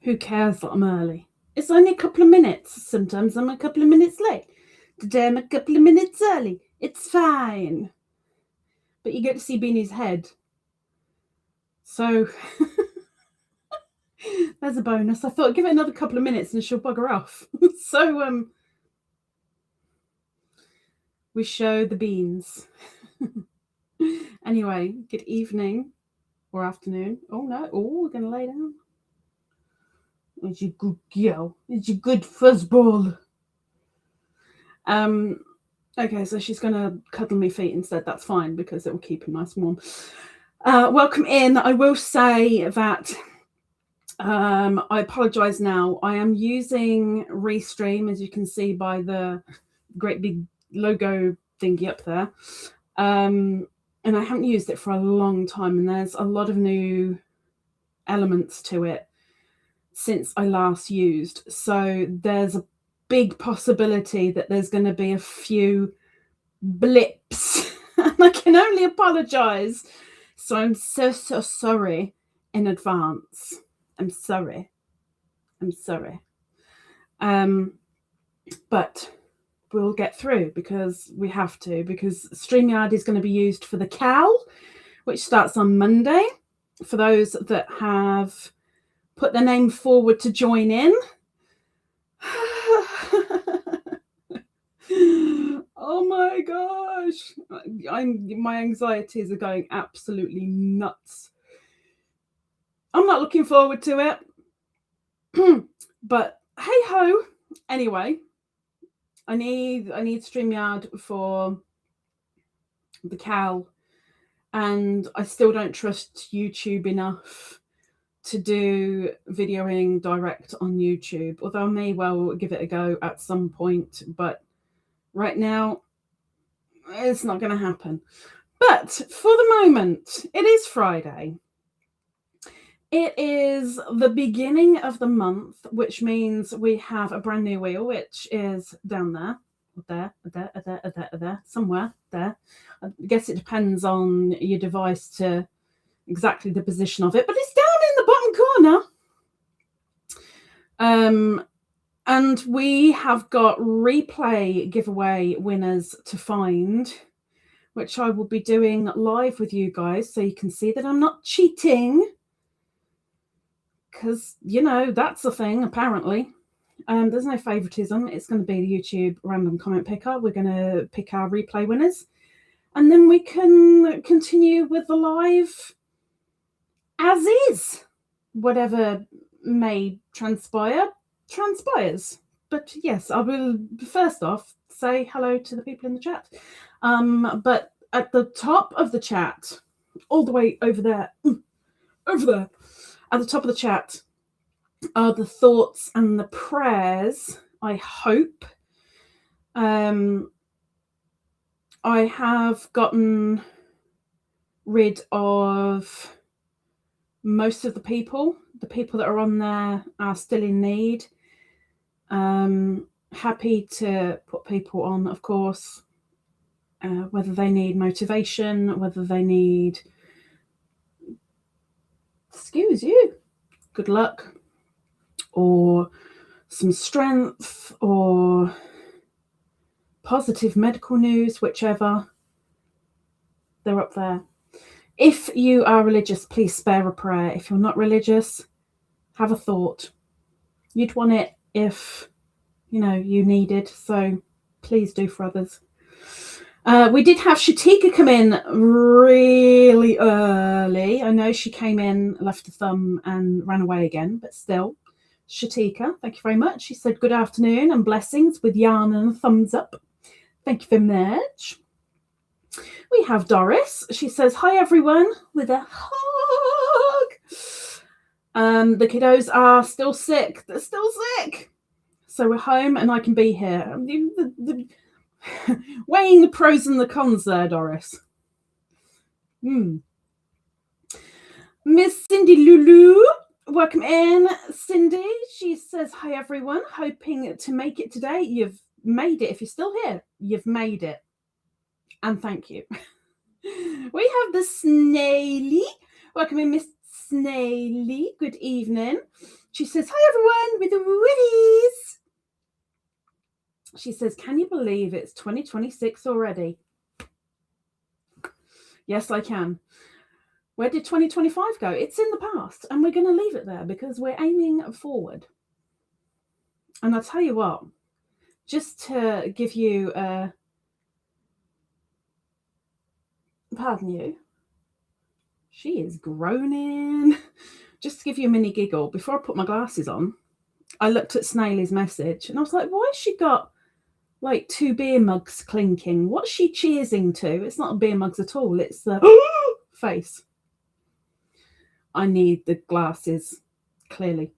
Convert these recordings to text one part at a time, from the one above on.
Who cares that I'm early? It's only a couple of minutes. Sometimes I'm a couple of minutes late. Today I'm a couple of minutes early. It's fine. But you get to see Beany's head. So there's a bonus. I thought give it another couple of minutes and she'll bugger off. So we show the beans. Anyway, good evening or afternoon. Oh no, we're gonna lay down. It's a good girl. It's a good fuzzball. Okay, so she's gonna cuddle me feet instead. That's fine because it will keep him nice and warm. Welcome in. I will say that I apologise now. I am using Restream, as you can see by the great big logo thingy up there. And I haven't used it for a long time, and there's a lot of new elements to it since I last used. So there's a big possibility that there's going to be a few blips. And I can only apologise. So I'm so sorry in advance. I'm sorry. But we'll get through because we have to, because StreamYard is going to be used for the CAL, which starts on Monday. For those that have put their name forward to join in. Oh my gosh. My anxieties are going absolutely nuts. I'm not looking forward to it. But hey ho. Anyway, I need StreamYard for the CAL, and I still don't trust YouTube enough to do videoing direct on YouTube, although I may well give it a go at some point, but right now it's not going to happen. But for the moment, it is Friday. It is the beginning of the month, which means we have a brand new wheel, which is down there, somewhere there. I guess it depends on your device to exactly the position of it, but it's down in the bottom corner. And we have got replay giveaway winners to find, which I will be doing live with you guys, so you can see that I'm not cheating. Because, you know, that's the thing, apparently. There's no favoritism. It's going to be the YouTube random comment picker. We're going to pick our replay winners. And then we can continue with the live as is. Whatever may transpires. But yes, I will first off say hello to the people in the chat. But at the top of the chat, all the way over there, at the top of the chat are the thoughts and the prayers, I hope. I have gotten rid of most of the people. The people that are on there are still in need. Happy to put people on, of course, whether they need motivation, whether they need, excuse you, good luck, or some strength, or positive medical news, whichever. They're up there. If you are religious, please spare a prayer. If you're not religious, have a thought. You'd want it if, you know, you needed. So please do for others. We did have Shatika come in really early. I know she came in, left a thumb and ran away again, but still. Shatika, thank you very much. She said good afternoon and blessings with yarn and a thumbs up. Thank you very much. We have Doris. She says, hi, everyone, with a hug. The kiddos are still sick. They're still sick. So we're home and I can be here. Weighing the pros and the cons there, Doris. Miss Cindy Lulu, welcome in. Cindy, she says, hi, everyone. Hoping to make it today. You've made it. If you're still here, you've made it. And thank you. We have the Snaily. Welcome in, Miss Snaily, good evening. She says, hi everyone with the woodies. She says, can you believe it's 2026 already? Yes, I can. Where did 2025 go? It's in the past, and we're going to leave it there because we're aiming forward. And I'll tell you what, just to give you a, pardon you, she is groaning. Just to give you a mini giggle, before I put my glasses on, I looked at Snailey's message and I was like, why has she got like 2 beer mugs clinking? What's she cheersing to? It's not beer mugs at all. It's the face. I need the glasses, clearly.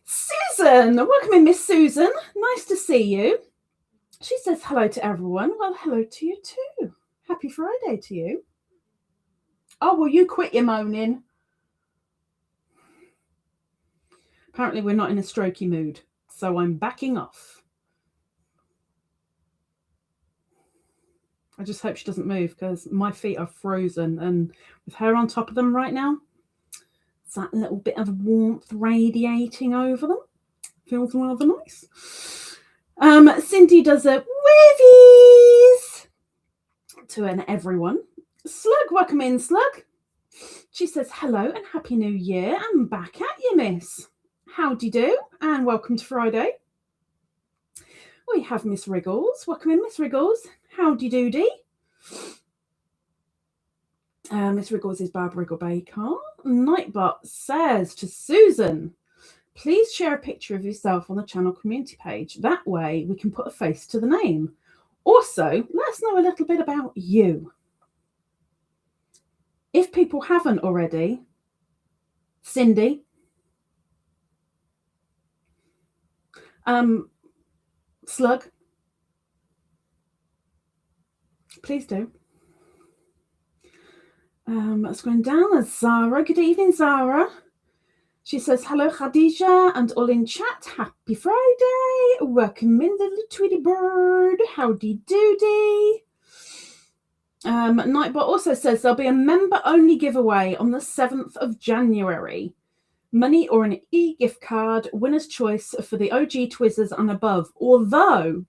Susan, welcome in, Miss Susan. Nice to see you. She says hello to everyone. Well, hello to you too. Happy Friday to you. Oh, well, you quit your moaning. Apparently, we're not in a strokey mood, so I'm backing off. I just hope she doesn't move because my feet are frozen, and with her on top of them right now, it's that little bit of warmth radiating over them. Feels rather nice. Cindy does a wavvies to an everyone. Slug, welcome in, Slug. She says hello and happy new year. I'm back at you, miss. Howdy do, and welcome to Friday. We have Miss Wriggles. Welcome in, Miss Wriggles. Howdy doody. Miss Wriggles is Barbara Wrigglebaker. Nightbot says to Susan, please share a picture of yourself on the channel community page. That way we can put a face to the name. Also, let us know a little bit about you. If people haven't already, Cindy, Slug, please do. Let's go down. There's Zara. Good evening, Zara. She says, hello, Khadijah, and all in chat. Happy Friday. Welcome in, the little Tweety bird. Howdy doody. Nightbot also says there'll be a member-only giveaway on the 7th of January. Money or an e-gift card, winner's choice for the OG Twizzlers and above. Although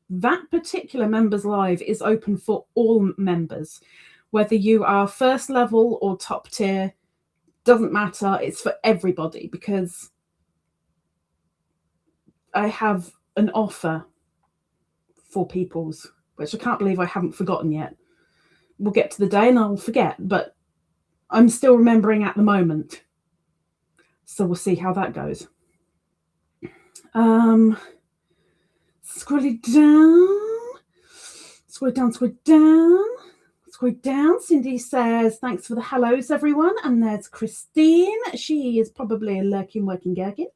that particular members live is open for all members, whether you are first level or top tier, doesn't matter. It's for everybody because I have an offer for people's, which I can't believe I haven't forgotten yet. We'll get to the day and I'll forget, but I'm still remembering at the moment. So we'll see how that goes. Scroll down. Scroll down, scroll down. Scroll down. Cindy says, thanks for the hellos, everyone. And there's Christine. She is probably a lurking, working gherkin.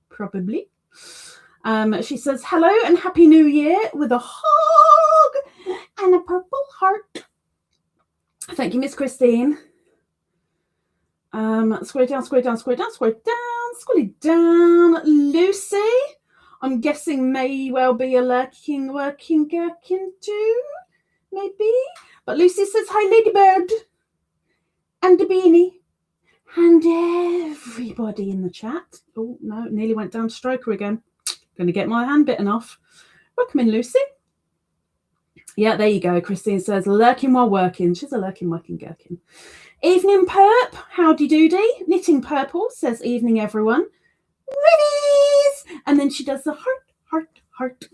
Probably. She says, hello and happy new year with a hug and a purple heart. Thank you, Miss Christine. Scroll down, scroll down, scroll down, scroll down, scroll down. Lucy, I'm guessing may well be a lurking, working gherkin too, maybe. But Lucy says, hi, Ladybird, and the Beany, and everybody in the chat. Oh, no, nearly went down to stroker again. Going to get my hand bitten off. Welcome in, Lucy. Yeah, there you go. Christine says, lurking while working. She's a lurking, working gherkin. Evening, Perp. Howdy doody. Knitting Purple says, evening, everyone. Readies! And then she does the heart, heart, heart.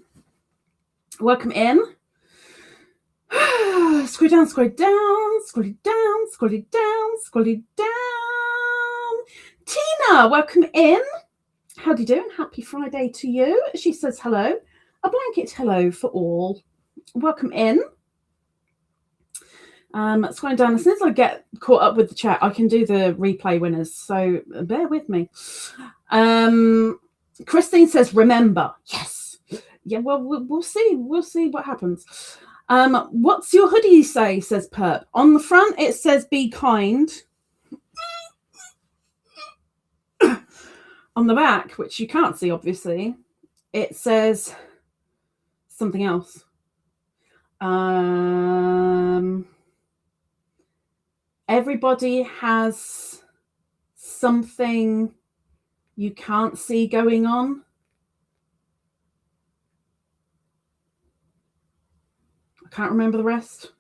Welcome in. Scroll down, scroll down, scroll down, scroll down, scroll down. Tina, welcome in. Howdy doing? Happy Friday to you. She says hello. A blanket hello for all. Welcome in. Scrolling down. As soon as I get caught up with the chat, I can do the replay winners. So bear with me. Christine says, remember. Yes. Yeah, well, we'll see. We'll see what happens. What's your hoodie say, says Perp. On the front, it says be kind. On the back, which you can't see, obviously, it says something else. Everybody has something you can't see going on. I can't remember the rest.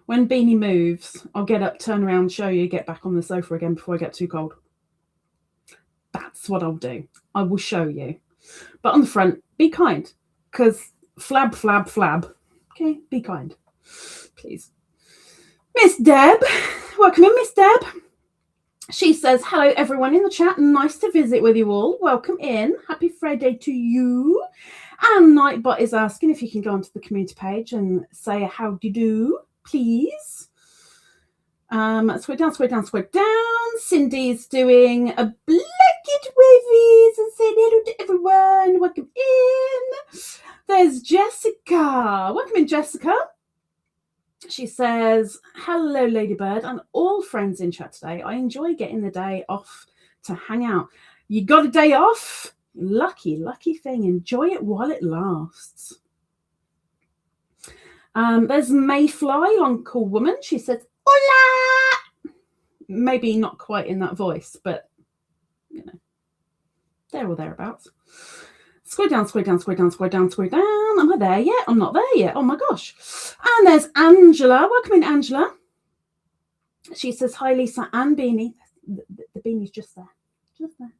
When Beany moves, I'll get up, turn around, show you, get back on the sofa again before I get too cold. That's what I'll do. I will show you. But on the front, be kind, because flab, flab, flab. Okay, be kind, please. Miss Deb, welcome in, Miss Deb. She says, hello, everyone in the chat. Nice to visit with you all. Welcome in. Happy Friday to you. And Nightbot is asking if you can go onto the community page and say how do you do, please. Square down, square down, square down. Cindy's doing a blanket wavies and saying hello to everyone. Welcome in. There's Jessica. Welcome in, Jessica. She says, hello, Ladybird, and all friends in chat today. I enjoy getting the day off to hang out. You got a day off? Lucky, lucky thing. Enjoy it while it lasts. There's Mayfly, long cool woman. She says, hola! Maybe not quite in that voice, but, you know, there or thereabouts. Square down, square down, square down, square down, square down. Am I there yet? I'm not there yet. Oh, my gosh. And there's Angela. Welcome in, Angela. She says, hi, Lisa and Beany. The Beany's just there. Just there.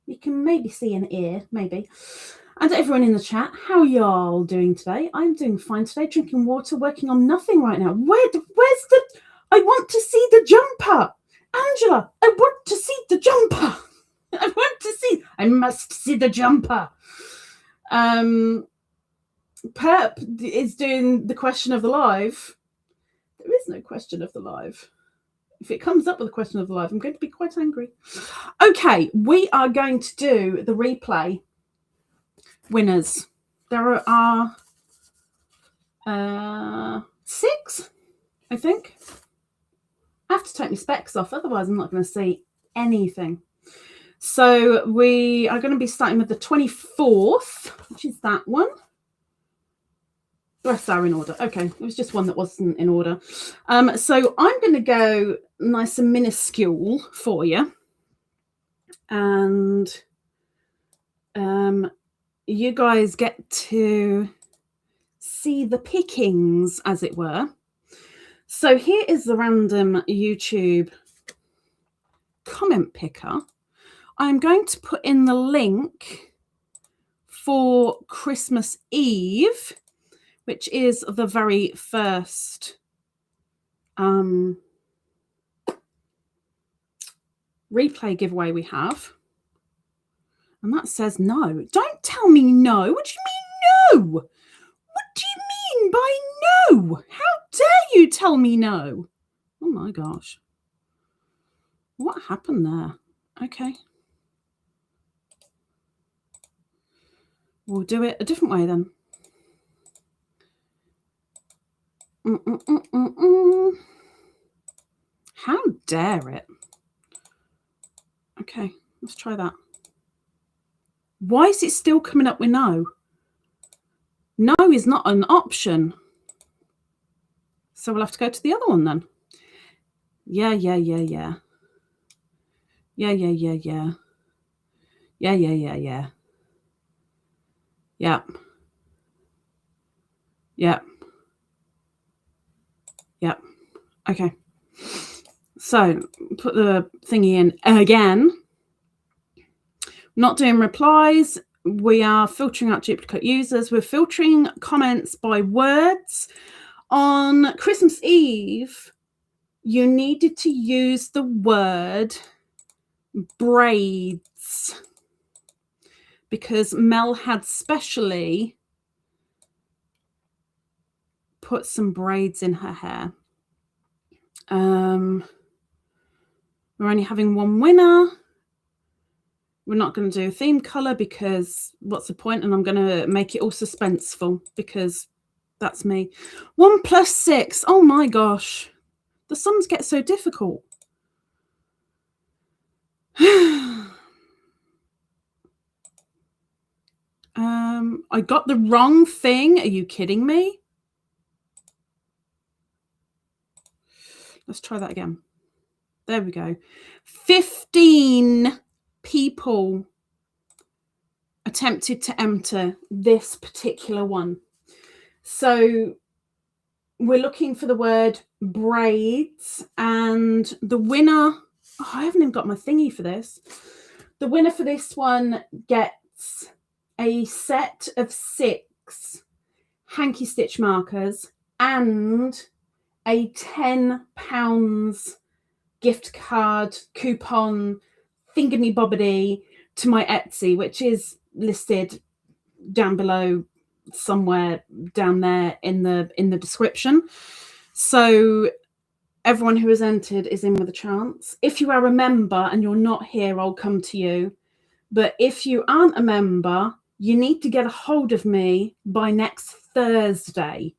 You can maybe see an ear, maybe. And everyone in the chat, how y'all doing today? I'm doing fine today, drinking water, working on nothing right now. Where's the... I want to see the jumper. Angela, I want to see the jumper. I must see the jumper. Pep is doing the question of the live. There is no question of the live. If it comes up with a question of the live, I'm going to be quite angry. Okay, we are going to do the replay winners. There are 6, I think. I have to take my specs off, otherwise I'm not going to see anything. So we are going to be starting with the 24th, which is that one. The rest are in order. Okay, it was just one that wasn't in order. So I'm going to go nice and minuscule for you. And you guys get to see the pickings, as it were. So here is the random YouTube comment picker. I'm going to put in the link for Christmas Eve, which is the very first replay giveaway we have. And that says no. Don't tell me no. What do you mean no? What do you mean by no? How dare you tell me no? Oh my gosh. What happened there? Okay. We'll do it a different way then. How dare it? Okay, let's try that. Why is it still coming up with no? No is not an option. So we'll have to go to the other one then. Yeah. Yeah. Yep. Okay. So put the thingy in again. Not doing replies. We are filtering out duplicate users. We're filtering comments by words. On Christmas Eve, you needed to use the word braids because Mel had specially put some braids in her hair. We're only having one winner. We're not going to do a theme color because what's the point? And I'm going to make it all suspenseful because that's me. 1 + 6. Oh my gosh. The sums get so difficult. I got the wrong thing. Are you kidding me? Let's try that again. There we go. 15 people attempted to enter this particular one. So we're looking for the word braids, and the winner, I haven't even got my thingy for this. The winner for this one gets a set of 6 hanky stitch markers and a £10 gift card coupon thingy-bobbity to my Etsy, which is listed down below, somewhere down there in the description. So everyone who has entered is in with a chance. If you are a member and you're not here, I'll come to you. But if you aren't a member, you need to get a hold of me by next Thursday.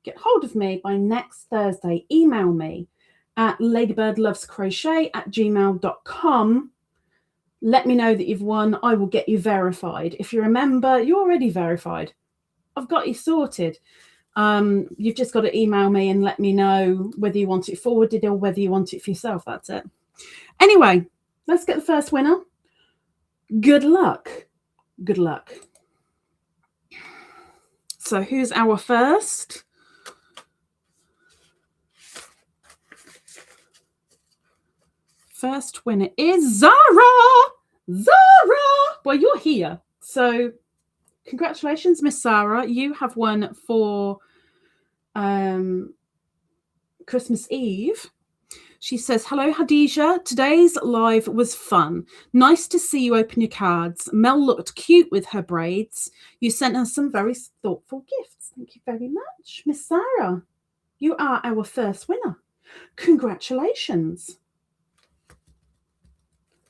Get hold of me by next Thursday. Email me at ladybirdlovescrochet@gmail.com. Let me know that you've won. I will get you verified. If you're a member, you're already verified. I've got you sorted. You've just got to email me and let me know whether you want it forwarded or whether you want it for yourself. That's it. Anyway, let's get the first winner. Good luck. Good luck. So who's our first? First winner is Zara. Zara! Well, you're here. So congratulations, Miss Sarah. You have won for Christmas Eve. She says, hello, Khadijah. Today's live was fun. Nice to see you open your cards. Mel looked cute with her braids. You sent her some very thoughtful gifts. Thank you very much. Miss Sarah, you are our first winner. Congratulations.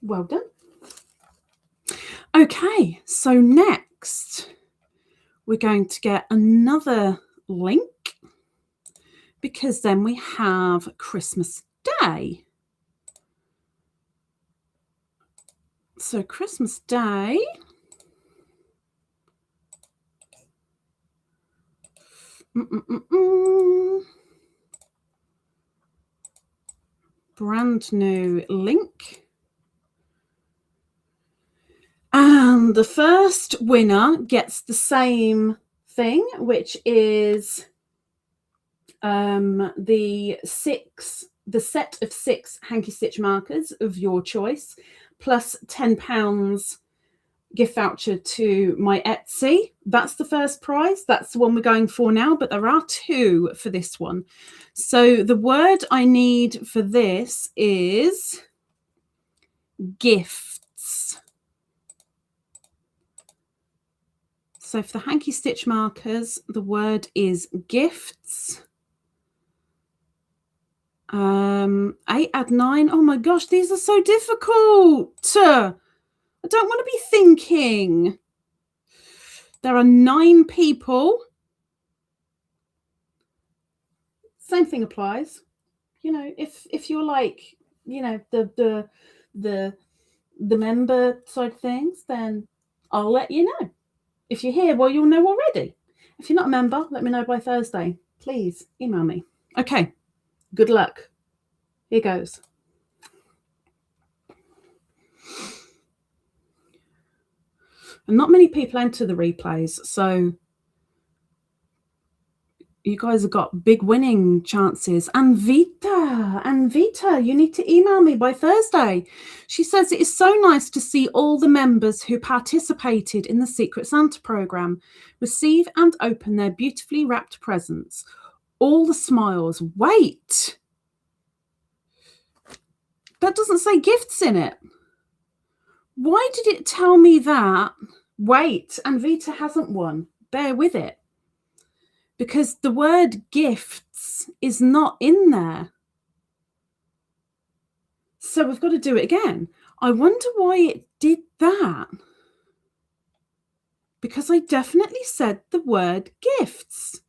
Well done. Okay, so next we're going to get another link, because then we have Christmas Day. So Christmas Day. Brand new link. And the first winner gets the same thing, which is the set of 6 hanky stitch markers of your choice, plus £10 gift voucher to my Etsy. That's the first prize. That's the one we're going for now, but there are 2 for this one. So the word I need for this is gifts. So for the hanky stitch markers, the word is gifts. 8 add 9. Oh my gosh, these are so difficult. I don't want to be thinking. There are 9 people. Same thing applies. You know, if you're like, you know, the member side of things, then I'll let you know. If you're here, well, you'll know already. If you're not a member, let me know by Thursday. Please email me. Okay. Good luck. Here goes. And not many people enter the replays, so you guys have got big winning chances. Anvita, you need to email me by Thursday. She says it is so nice to see all the members who participated in the Secret Santa program receive and open their beautifully wrapped presents. All the smiles. Wait. That doesn't say gifts in it. Why did it tell me that? Wait, Anvita hasn't won. Bear with it. Because the word gifts is not in there. So we've got to do it again. I wonder why it did that. Because I definitely said the word gifts.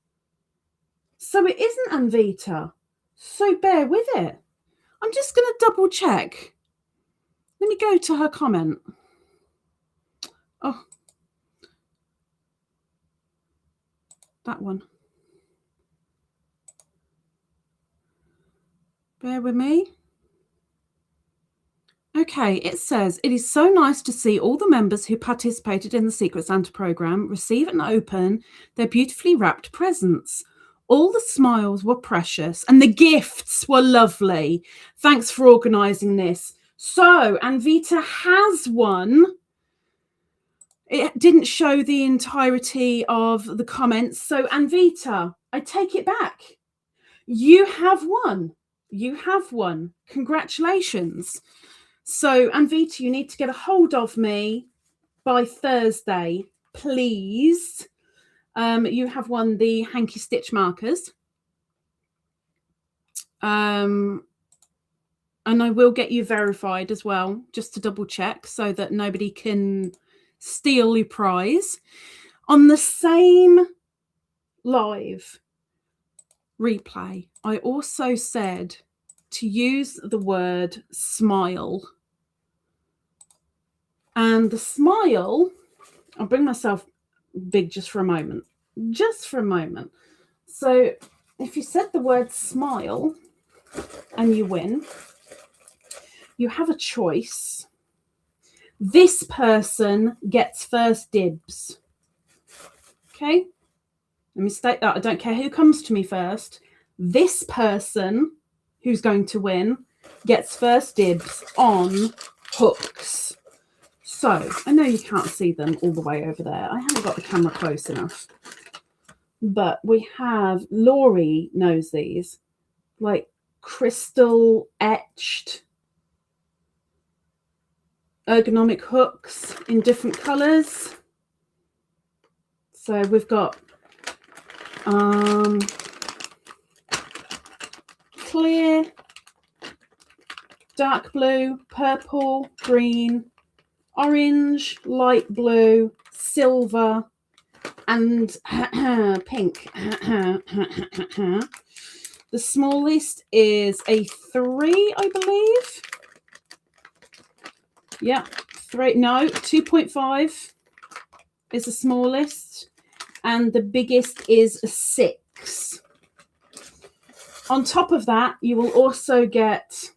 So it isn't Anvita. So bear with it. I'm just going to double check. Let me go to her comment. Oh, that one. Bear with me. Okay, it says, it is so nice to see all the members who participated in the Secret Santa program receive and open their beautifully wrapped presents. All the smiles were precious and the gifts were lovely. Thanks for organising this. So, Anvita has won. It didn't show the entirety of the comments. So, Anvita, I take it back. You have won. You have won. Congratulations. So, Anvita, you need to get a hold of me by Thursday, please. You have won the hanky stitch markers. And I will get you verified as well, just to double check so that nobody can steal your prize. On the same live replay, I also said to use the word smile. And the smile, I'll bring myself big just for a moment. Just for a moment. So if you said the word smile and you win, you have a choice. This person gets first dibs. Okay? Let me state that. I don't care who comes to me first. This person who's going to win gets first dibs on hooks. So, I know you can't see them all the way over there. I haven't got the camera close enough. But we have, Laurie knows these, like crystal etched ergonomic hooks in different colours. So we've got clear, dark blue, purple, green, orange, light blue, silver, and pink. The smallest is a 3, I believe. Yeah, 3. No, 2.5 is the smallest, and the biggest is a 6. On top of that, you will also get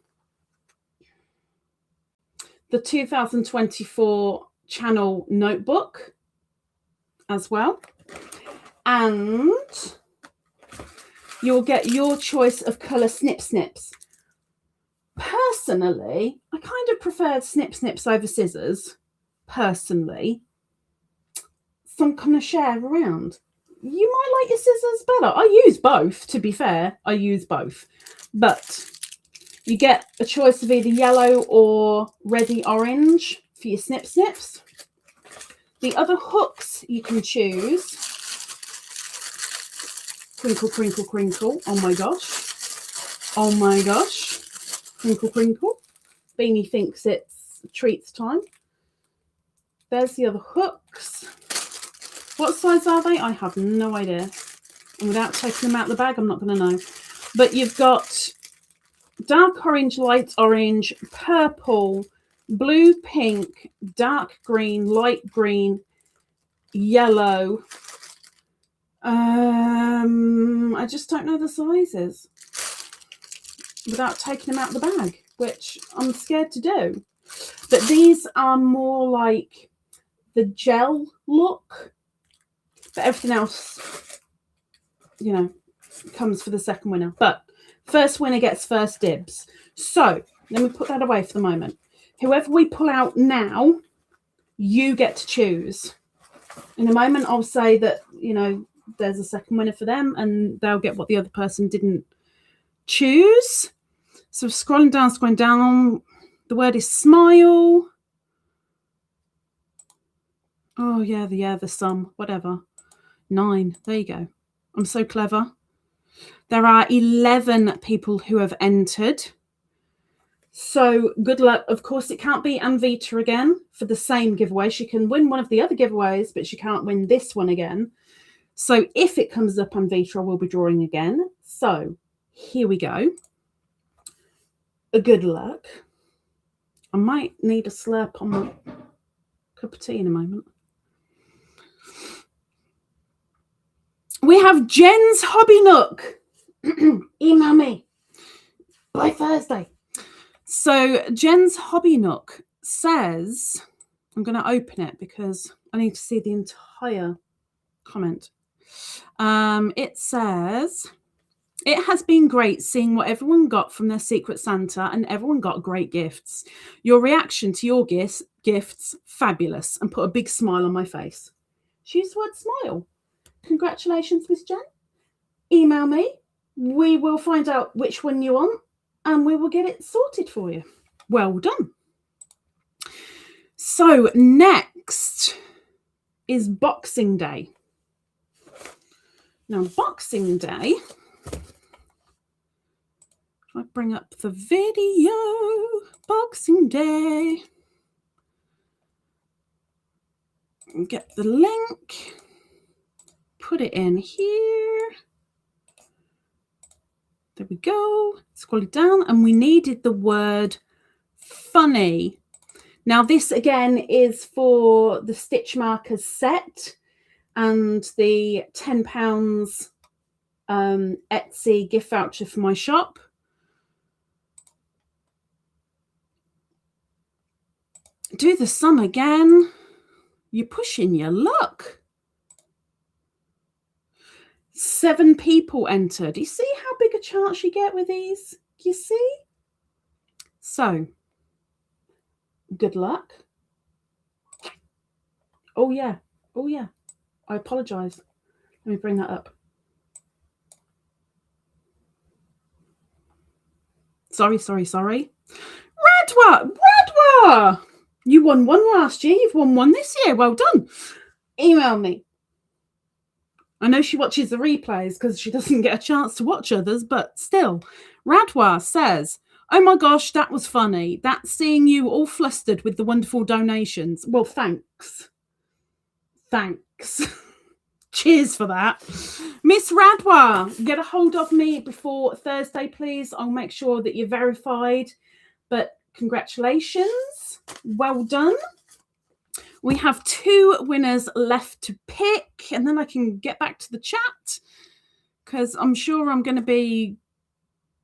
the 2024 channel notebook as well, and you'll get your choice of colour snip snips. Personally, I kind of preferred snip snips over scissors, personally. So I'm going to share around. You might like your scissors better. I use both, to be fair. I use both. But you get a choice of either yellow or reddy orange for your snip snips. The other hooks you can choose. Crinkle, crinkle, crinkle. Oh my gosh. Oh my gosh. Crinkle, crinkle. Beany thinks it's treats time. There's the other hooks. What size are they? I have no idea. And without taking them out of the bag, I'm not going to know. But you've got dark orange, light orange, purple, blue, pink, dark green, light green, yellow. I just don't know the sizes without taking them out of the bag, which I'm scared to do. But these are more like the gel look, but everything else, you know, comes for the second winner. But first winner gets first dibs. So let me put that away for the moment. Whoever we pull out now, you get to choose. In a moment, I'll say that, you know, there's a second winner for them and they'll get what the other person didn't choose. So scrolling down, the word is smile. Oh, yeah, the sum, whatever. 9, there you go. I'm so clever. There are 11 people who have entered. So good luck. Of course, it can't be Anvita again for the same giveaway. She can win one of the other giveaways, but she can't win this one again. So if it comes up Anvita, I will be drawing again. So here we go. Good luck. I might need a slurp on my cup of tea in a moment. We have Jen's Hobby Nook. Email me by Thursday. So Jen's Hobby Nook says, I'm going to open it because I need to see the entire comment. It says, it has been great seeing what everyone got from their Secret Santa, and everyone got great gifts. Your reaction to your gifts, fabulous, and put a big smile on my face. She used the word smile. Congratulations, Miss Jen. Email me. We will find out which one you want, and we will get it sorted for you. Well done. So next is Boxing Day. Now, Boxing Day, if I bring up the video, Boxing Day, get the link, put it in here. There we go. Scroll it down, and we needed the word funny. Now, this again is for the Stitch Markers set and the £10 Etsy gift voucher for my shop. Do the sum again. You're pushing your luck. 7 people entered. You see how big a chance you get with these? You see? So, good luck. Oh, yeah. Oh, yeah. I apologise. Let me bring that up. Sorry. Radwa! You won one last year. You've won one this year. Well done. Email me. I know she watches the replays because she doesn't get a chance to watch others, but still. Radwa says, oh my gosh, that was funny. That's seeing you all flustered with the wonderful donations. Well, thanks. Thanks. Cheers for that. Miss Radwa, get a hold of me before Thursday, please. I'll make sure that you're verified. But congratulations. Well done. We have 2 winners left to pick, and then I can get back to the chat because I'm sure I'm going to be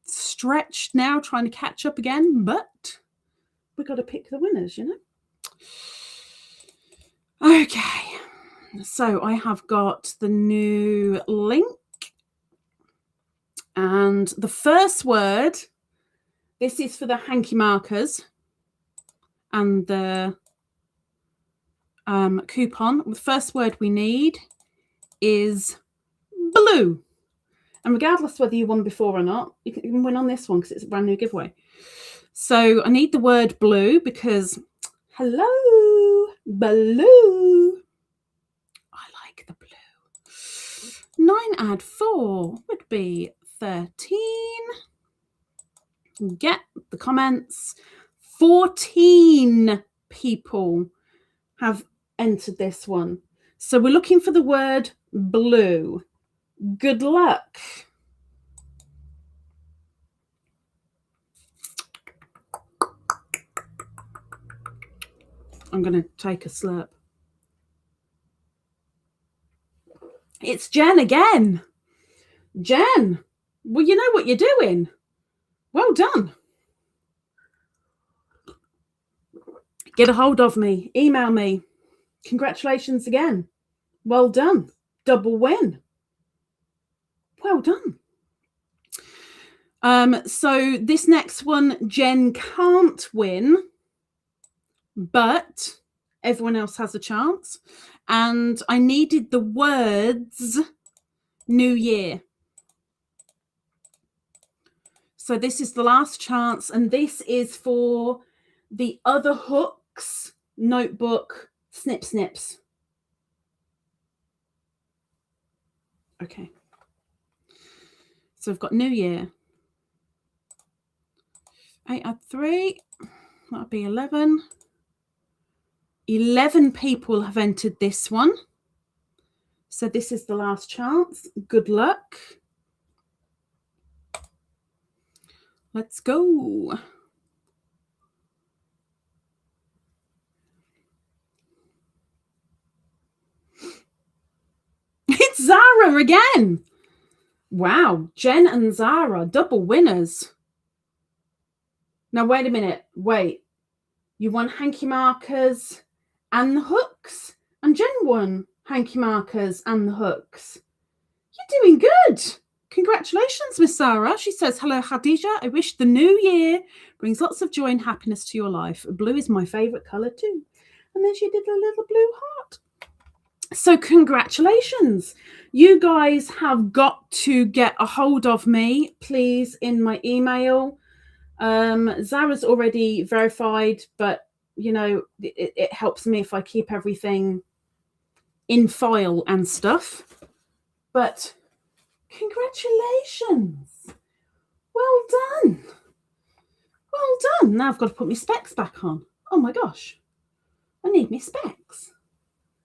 stretched now trying to catch up again, but we've got to pick the winners, you know. Okay, so I have got the new link, and the first word, this is for the hanky markers and the coupon. The first word we need is blue, and regardless whether you won before or not, you can win on this one because it's a brand new giveaway. So I need the word blue because hello, blue. I like the blue. 9 add 4 would be 13. Get the comments. 14 people have entered this one. So we're looking for the word blue. Good luck. I'm going to take a slurp. It's Jen again. Jen, well, you know what you're doing. Well done. Get a hold of me. Email me. Congratulations again. Well done. Double win. Well done. So this next one, Jen can't win, but everyone else has a chance. And I needed the words New Year. So this is the last chance, and this is for the Other Hooks notebook snip snips. Okay. So I've got New Year. 8 add 3. That'll be 11. 11 people have entered this one. So this is the last chance. Good luck. Let's go. It's Zara again. Wow, Jen and Zara, double winners. Now, wait a minute. Wait. You won hanky markers and the hooks. And Jen won hanky markers and the hooks. You're doing good. Congratulations, Miss Sarah. She says, hello, Khadijah. I wish the new year brings lots of joy and happiness to your life. Blue is my favourite colour too. And then she did a little blue heart. So congratulations. You guys have got to get a hold of me, please, in my email. Zara's already verified, but, you know, it helps me if I keep everything in file and stuff. But congratulations. Well done. Well done. Now I've got to put my specs back on. Oh, my gosh. I need my specs.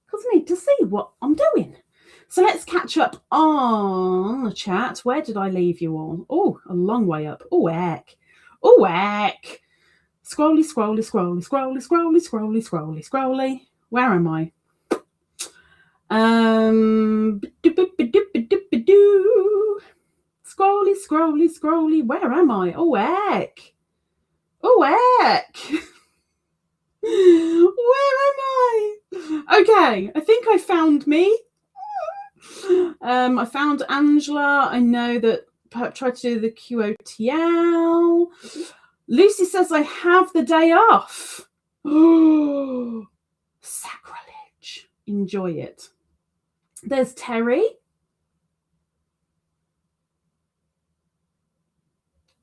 Because I need to see what I'm doing. So let's catch up on the chat. Where did I leave you all? Oh, a long way up. Oh, heck. Oh, heck. Scrolly, scrolly, scrolly, scrolly, scrolly, scrolly, scrolly, scrolly. Where am I? Scrolly, scrolly, scrolly. Where am I? Oh, heck. Oh, heck. Where am I? Okay, I think I found me. I found Angela. I know that tried to do the QOTL. Lucy says I have the day off. Oh, sacrilege. Enjoy it. There's Terry.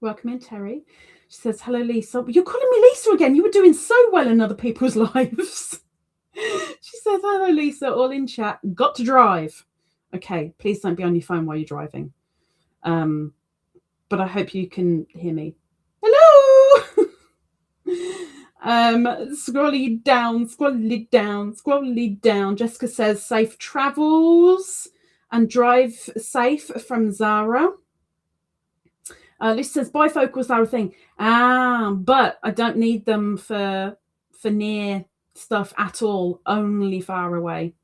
Welcome in, Terry. She says, hello, Lisa. You're calling me Lisa again. You were doing so well in other people's lives. She says, hello, Lisa, all in chat. Got to drive. Okay, please don't be on your phone while you're driving. But I hope you can hear me. Hello! Scrolly down, scrolly down, scrolly down. Jessica says, safe travels and drive safe from Zara. Lisa says, bifocals are a thing. But I don't need them for near stuff at all. Only far away.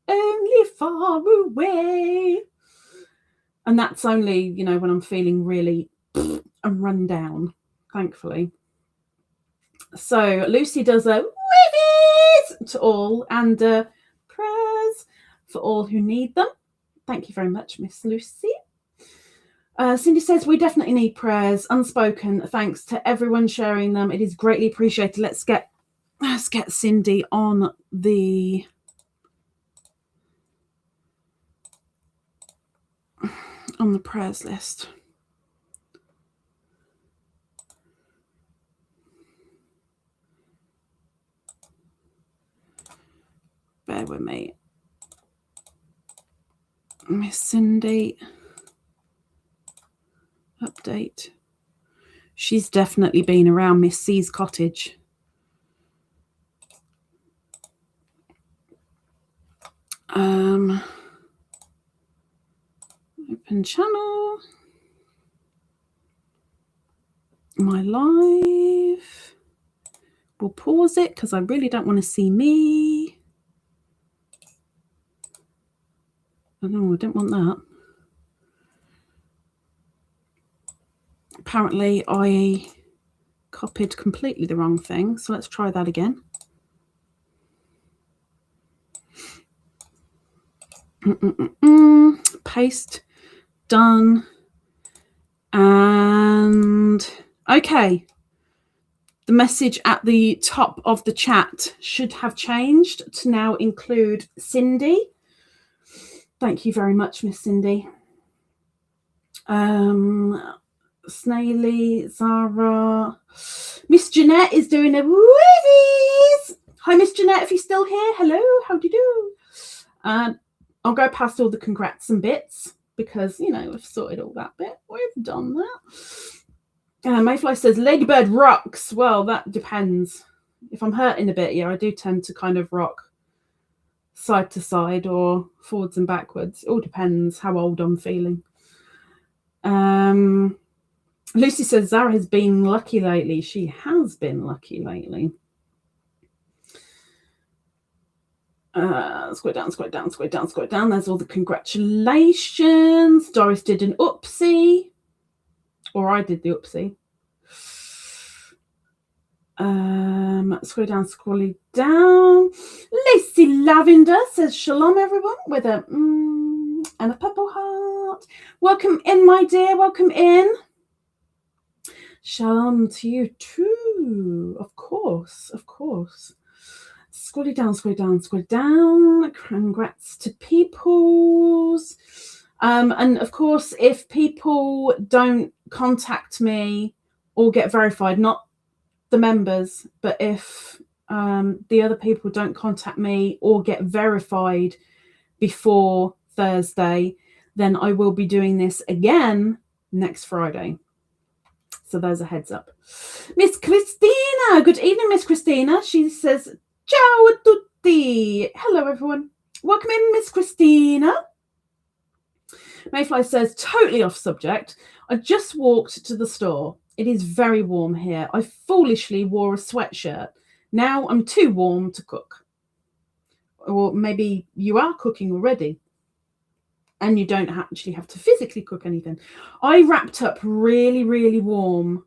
Only far away. And that's only, you know, when I'm feeling really run down, thankfully. So Lucy does a wiggies to all and prayers for all who need them. Thank you very much, Miss Lucy. Cindy says, we definitely need prayers, unspoken. Thanks to everyone sharing them. It is greatly appreciated. Let's get Cindy on the prayers list. Bear with me. Miss Cindy. Update. She's definitely been around Miss C's cottage. Open channel. My live. We'll pause it because I really don't want to see me. Oh, no, I don't want that. Apparently, I copied completely the wrong thing. So let's try that again. Paste. Done. And okay. The message at the top of the chat should have changed to now include Cindy. Thank you very much, Miss Cindy. Snaily, Zara. Miss Jeanette is doing a woovies. Hi, Miss Jeanette, if you're still here. Hello, how do you do? I'll go past all the congrats and bits because, you know, we've sorted all that bit. We've done that. Mayfly says, Ladybird rocks. Well, that depends. If I'm hurting a bit, yeah, I do tend to kind of rock side to side or forwards and backwards. It all depends how old I'm feeling. Lucy says, Zara has been lucky lately. She has been lucky lately. Scroll down, scroll down, scroll down, scroll down. There's all the congratulations. Doris did an oopsie. Or I did the oopsie. Scrolly down. Lacey Lavender says shalom everyone with a and a purple heart. Welcome in, my dear. Welcome in. Shalom to you too. Of course, of course. Scrolly down, scroll down, scroll down. Congrats to peoples. And of course, if people don't contact me or get verified, not the members, but if the other people don't contact me or get verified before Thursday, then I will be doing this again next Friday. So there's a heads up. Miss Christina, good evening, Miss Christina. She says, ciao a tutti. Hello, everyone. Welcome in, Miss Christina. Mayfly says, totally off subject. I just walked to the store. It is very warm here. I foolishly wore a sweatshirt. Now I'm too warm to cook. Or maybe you are cooking already and you don't actually have to physically cook anything. I wrapped up really, really warm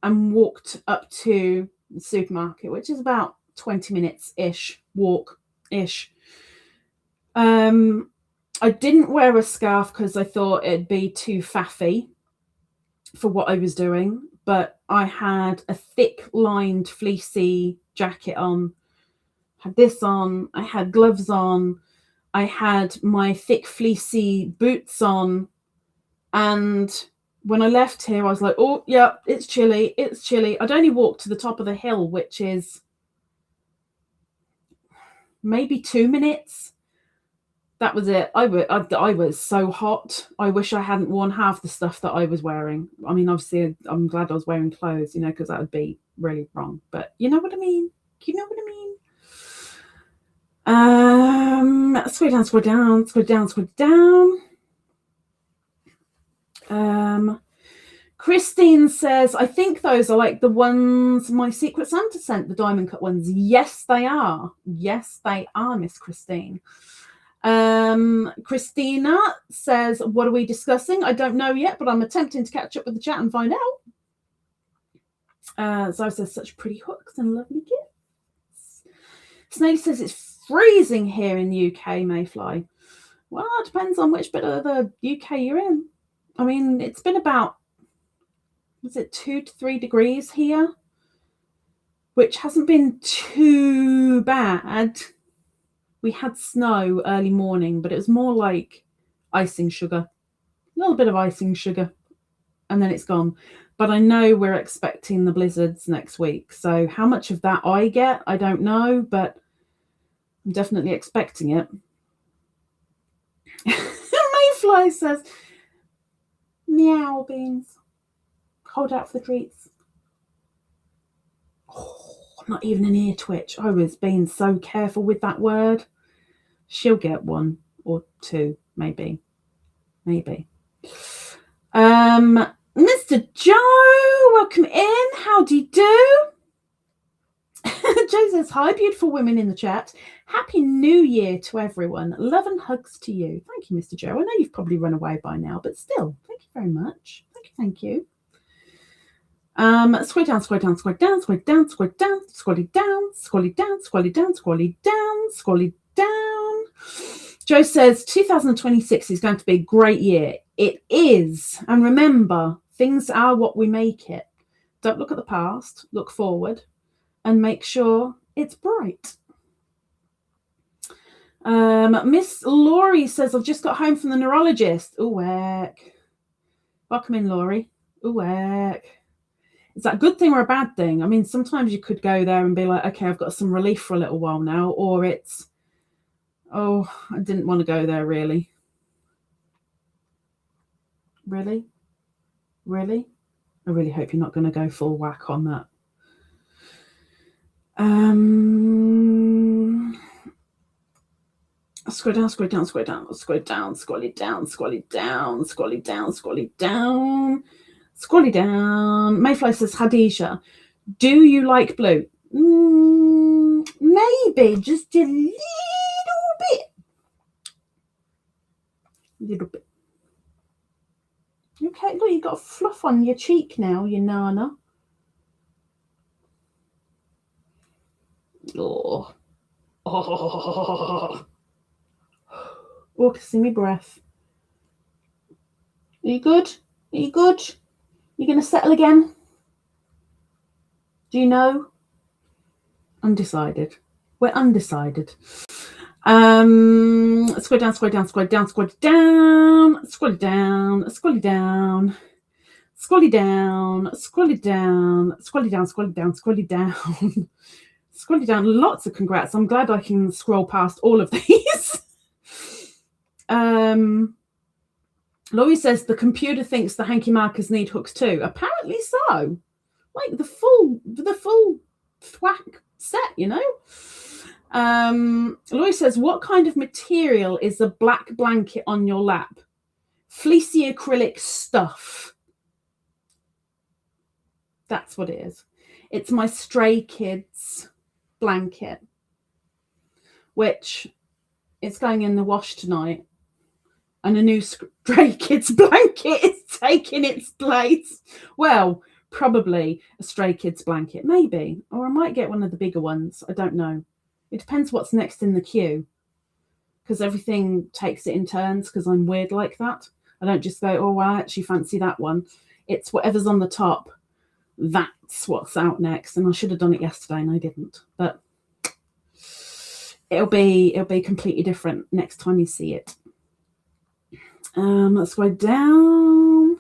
and walked up to the supermarket, which is about 20 minutes-ish, walk-ish. I didn't wear a scarf because I thought it'd be too faffy for what I was doing, but I had a thick lined fleecy jacket on, had this on, I had gloves on, I had my thick fleecy boots on, and when I left here I was like, oh yeah, it's chilly, it's chilly. I'd only walked to the top of the hill, which is maybe 2 minutes. That was it. I was so hot. I wish I hadn't worn half the stuff that I was wearing. I mean, obviously, I'm glad I was wearing clothes, you know, because that would be really wrong. But you know what I mean? You know what I mean? Scroll down, scroll down, scroll down, scroll down. Christine says, I think those are like the ones my Secret Santa sent, the diamond cut ones. Yes, they are. Yes, they are, Miss Christine. Christina says, what are we discussing? I don't know yet, but I'm attempting to catch up with the chat and find out. Zoe says, such pretty hooks and lovely gifts. Snake says, it's freezing here in the UK, Mayfly. Well, it depends on which bit of the UK you're in. I mean, it's been about, was it 2 to 3 degrees here? Which hasn't been too bad. We had snow early morning, but it was more like icing sugar, a little bit of icing sugar, and then it's gone. But I know we're expecting the blizzards next week. So how much of that I get, I don't know, but I'm definitely expecting it. Mayfly says, meow, Beans. Hold out for the treats. Oh, not even an ear twitch. I was being so careful with that word. She'll get 1 or 2, maybe. Maybe. Mr. Joe, welcome in. Howdy do. Joe says, hi, beautiful women in the chat. Happy New Year to everyone. Love and hugs to you. Thank you, Mr. Joe. I know you've probably run away by now, but still, thank you very much. Thank you. Scroll down, scroll down, scroll down, scroll down, scroll down, scroll down, scroll down, scroll down, scroll down, scroll down. Joe says 2026 is going to be a great year. It is. And remember, things are what we make it. Don't look at the past, look forward, and make sure it's bright. Miss Laurie says, I've just got home from the neurologist. Ooh, heck. Welcome in, Laurie. Ooh, heck. Is that a good thing or a bad thing? I mean, sometimes you could go there and be like, okay, I've got some relief for a little while now, or it's, oh, I didn't want to go there, really. Really? Really? I really hope you're not going to go full whack on that. Scroll down, scroll down, scroll down, scroll down, scroll it down, scroll it down, scroll it down, scroll it down, scroll it down. Mayfly says, Khadijah, do you like blue? Maybe just a little bit. Okay, look, you've got a fluff on your cheek now, you nana. Oh. Oh. Oh, can see me breath. Are you good? Are you good? You're going to settle again? Do you know? Undecided. We're undecided. Scroll down, scroll down, scroll down, scroll down, scroll down, scroll down, scroll down, scroll down, scroll down, scroll down, scroll down, scroll down. Lots of congrats. I'm glad I can scroll past all of these. Laurie says the computer thinks the hanky markers need hooks too. Apparently so. Like the full thwack set, you know. Laurie says, what kind of material is the black blanket on your lap? Fleecy acrylic stuff. That's what it is. It's my Stray Kids blanket, which it's going in the wash tonight. And a new Stray Kids blanket is taking its place. Well, probably a Stray Kids blanket, maybe. Or I might get one of the bigger ones. I don't know. It depends what's next in the queue. Because everything takes it in turns, because I'm weird like that. I don't just go, oh, I actually fancy that one. It's whatever's on the top. That's what's out next. And I should have done it yesterday and I didn't. But it'll be completely different next time you see it. Let's go down.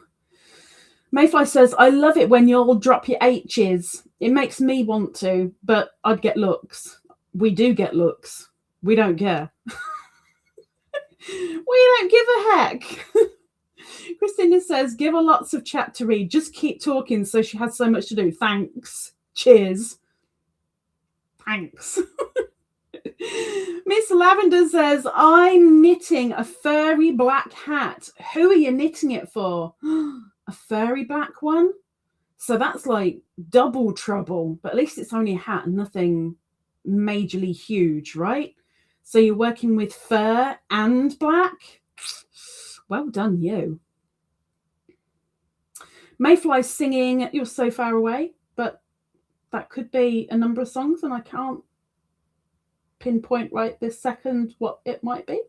Mayfly says, I love it when you all drop your H's. It makes me want to, but I'd get looks. We do get looks. We don't care. We don't give a heck. Christina says, give her lots of chat to read. Just keep talking so she has so much to do. Thanks. Cheers. Thanks. Miss Lavender says, I'm knitting a furry black hat. Who are you knitting it for? A furry black one? So that's like double trouble. But at least it's only a hat and nothing majorly huge, right? So you're working with fur and black? Well done, you. Mayfly's singing You're So Far Away, but that could be a number of songs and I can't pinpoint right this second what it might be.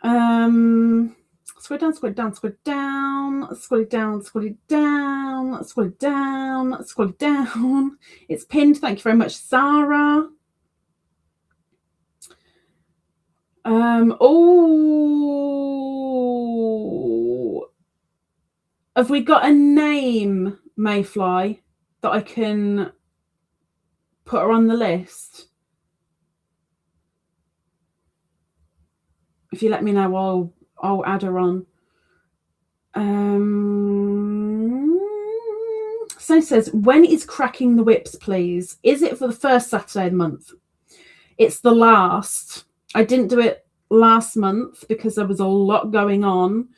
Scroll down, scroll down, scroll down, scroll down, scroll down, scroll down, scroll down. It's pinned. Thank you very much, Sarah. Oh, have we got a name, Mayfly, that I can put her on the list? If you let me know, I'll add her on. So it says, when is cracking the whips, please? Is it for the first Saturday of the month? It's the last. I didn't do it last month because there was a lot going on.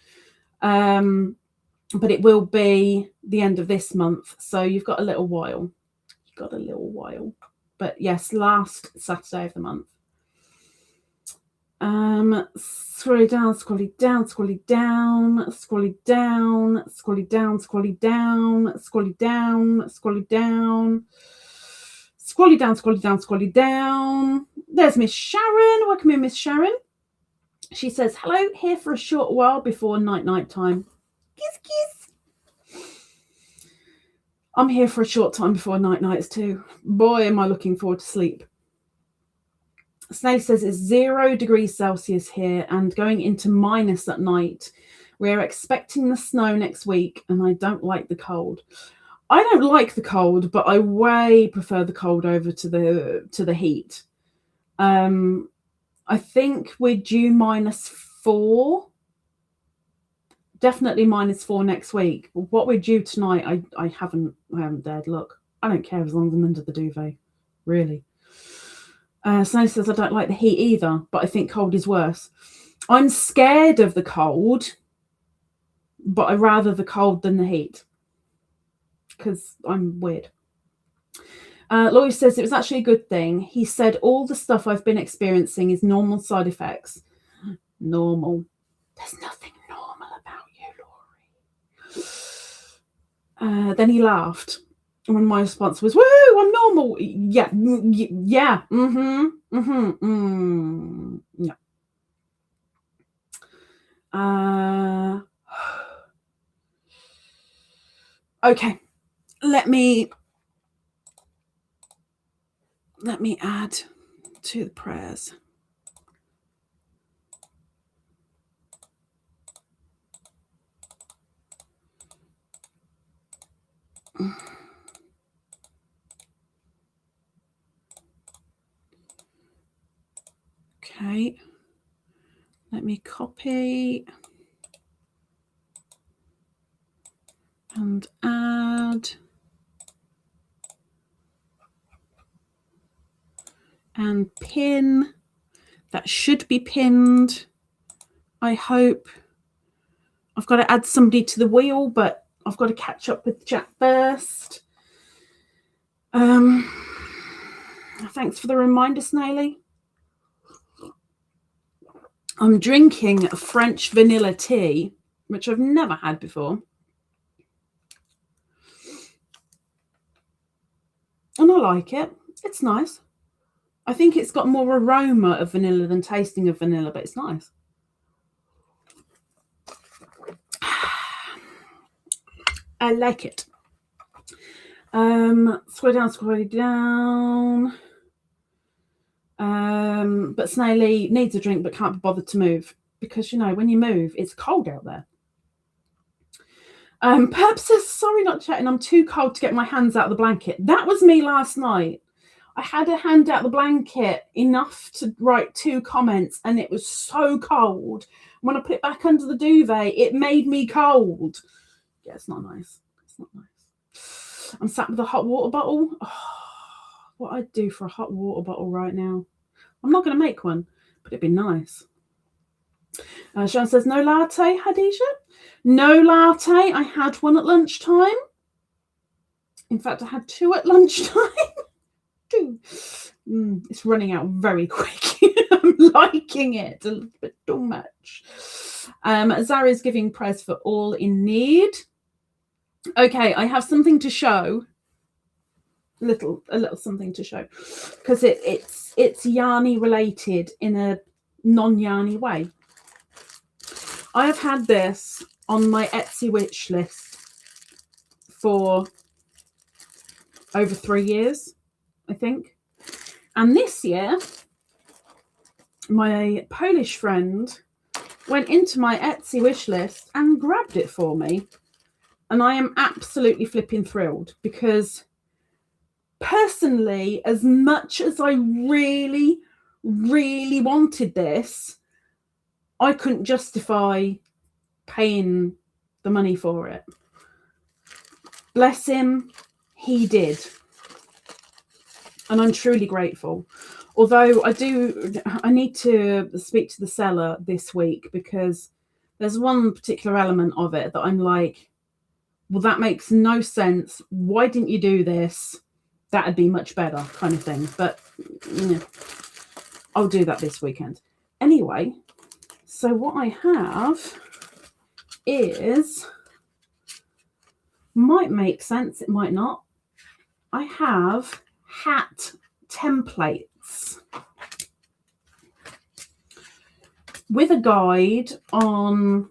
But it will be the end of this month. So you've got a little while. You've got a little while. But yes, last Saturday of the month. Scrolly down, scrolly down, scrolly down, scrolly down, scrolly down, scrolly down, scrolly down, scrolly down, scrolly down, scrolly down, scrolly down. There's Miss Sharon. Welcome in, Miss Sharon. She says, hello, here for a short while before night time. Kiss, kiss. I'm here for a short time before nights too. Boy, am I looking forward to sleep. Snail says it's 0 degrees Celsius here and going into minus at night. We're expecting the snow next week and I don't like the cold. I don't like the cold, but I way prefer the cold over to the heat. I think we're due -4. Definitely -4 next week. What we're due tonight, I haven't dared look. I don't care as long as I'm under the duvet, really. Snow says, I don't like the heat either, but I think cold is worse. I'm scared of the cold, but I rather the cold than the heat because I'm weird. Laurie says it was actually a good thing. He said all the stuff I've been experiencing is normal side effects. Normal. There's nothing normal about you, Laurie. Then he laughed. when my response was, woohoo, I'm normal. Yeah. No. Okay. Let me add to the prayers. Okay, let me copy and add and pin. That should be pinned, I hope. I've got to add somebody to the wheel, but I've got to catch up with Jack first. Thanks for the reminder, Snaily. I'm drinking French vanilla tea, which I've never had before. And I like it. It's nice. I think it's got more aroma of vanilla than tasting of vanilla, but it's nice. I like it. Scroll down. But Snaily needs a drink but can't be bothered to move because, you know, when you move, it's cold out there. Perp says, sorry, not chatting. I'm too cold to get my hands out of the blanket. That was me last night. I had a hand out the blanket enough to write 2 comments, and it was so cold. When I put it back under the duvet, it made me cold. Yeah, it's not nice. It's not nice. I'm sat with a hot water bottle. Oh, what I'd do for a hot water bottle right now. I'm not going to make one, but it'd be nice. Sean says, no latte, Khadijah? No latte. I had one at lunchtime. In fact, I had 2 at lunchtime. 2. It's running out very quick. I'm liking it a little bit too much. Zara is giving prayers for all in need. Okay, I have something to show. A little something to show, because it's yarny related in a non-yarny way. I have had this on my Etsy wish list for over 3 years, I think. And this year, my Polish friend went into my Etsy wish list and grabbed it for me. And I am absolutely flipping thrilled, because personally, as much as I really, really wanted this, I couldn't justify paying the money for it. Bless him, he did. And I'm truly grateful. Although I need to speak to the seller this week, because there's one particular element of it that I'm like, well, that makes no sense. Why didn't you do this? That'd be much better, kind of thing. But yeah, I'll do that this weekend. Anyway, so what I have is, might make sense, it might not. I have hat templates with a guide on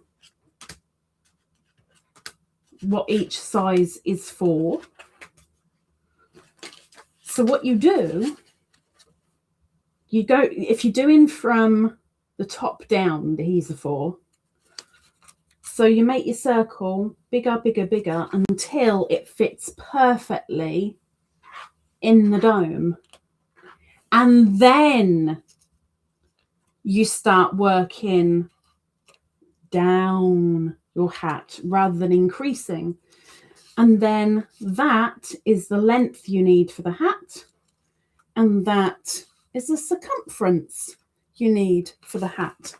what each size is for. So what you do, you go, if you're doing from the top down, these are for. So you make your circle bigger, bigger, bigger until it fits perfectly in the dome. And then you start working down your hat rather than increasing. And then that is the length you need for the hat. And that is the circumference you need for the hat.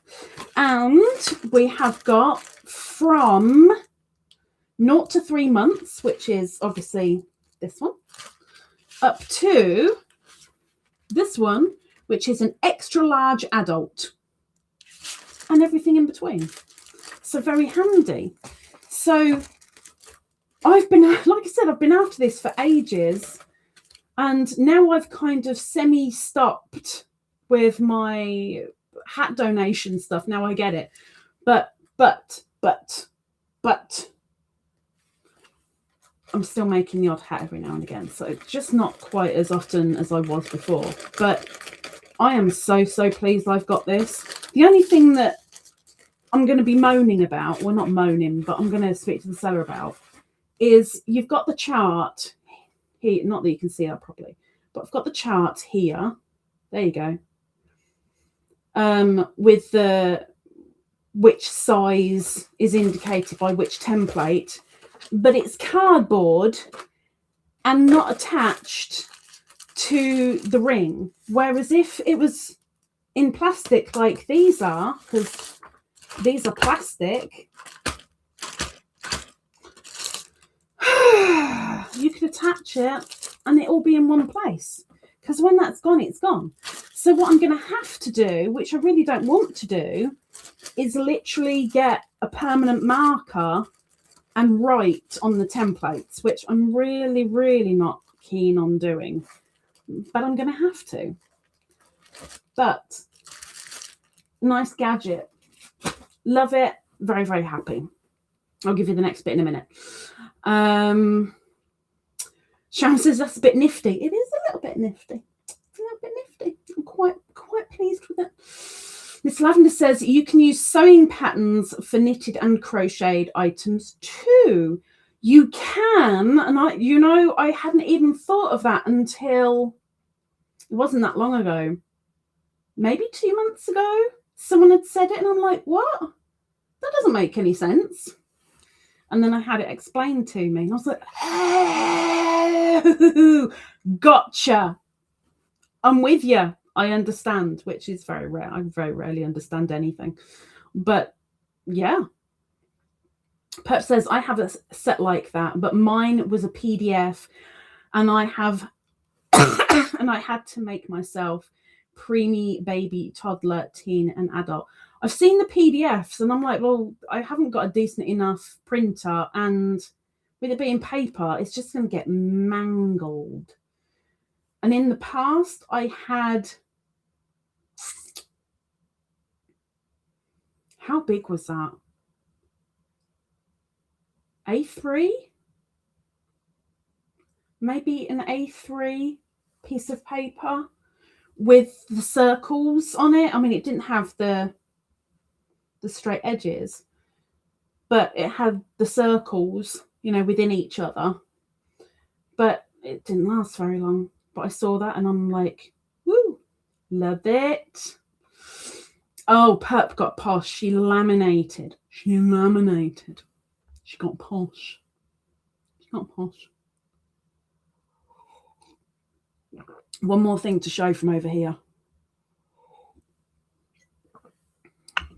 And we have got from 0 to 3 months, which is obviously this one, up to this one, which is an extra large adult, and everything in between. So very handy. So I've been, like I said, I've been after this for ages, and now I've kind of semi-stopped with my hat donation stuff. Now I get it. But I'm still making the odd hat every now and again. So just not quite as often as I was before. But I am so pleased I've got this. The only thing that I'm going to be moaning about, well, not moaning, but I'm going to speak to the seller about, is you've got the chart here. Not that you can see that properly, but I've got the chart here. There you go. With the which size is indicated by which template, but it's cardboard and not attached to the ring. Whereas if it was in plastic like these are, because these are plastic, you could attach it and it will be in one place, because when that's gone, it's gone. So what I'm going to have to do, which I really don't want to do, is literally get a permanent marker and write on the templates, which I'm really not keen on doing, but I'm going to have to. But nice gadget. Love it. Very happy. I'll give you the next bit in a minute. Sharon says that's a bit nifty. It is a little bit nifty. It's a little bit nifty. I'm quite pleased with it. Miss Lavender says you can use sewing patterns for knitted and crocheted items too. You can, and I hadn't even thought of that until it wasn't that long ago. Maybe 2 months ago, someone had said it, and I'm like, what? That doesn't make any sense. And then I had it explained to me, and I was like, oh, gotcha. I'm with you. I understand, which is very rare. I very rarely understand anything. But yeah. Perp says, I have a set like that, but mine was a PDF, and I have and I had to make myself preemie, baby, toddler, teen, and adult. I've seen the PDFs, and I'm like, well, I haven't got a decent enough printer, and with it being paper, it's just going to get mangled. And in the past, I had, how big was that? A3? Maybe an A3 piece of paper with the circles on it. I mean, it didn't have the straight edges, but it had the circles, within each other. But it didn't last very long. But I saw that and I'm like, woo, love it. Oh, Perp got posh. She laminated. She got posh. One more thing to show from over here.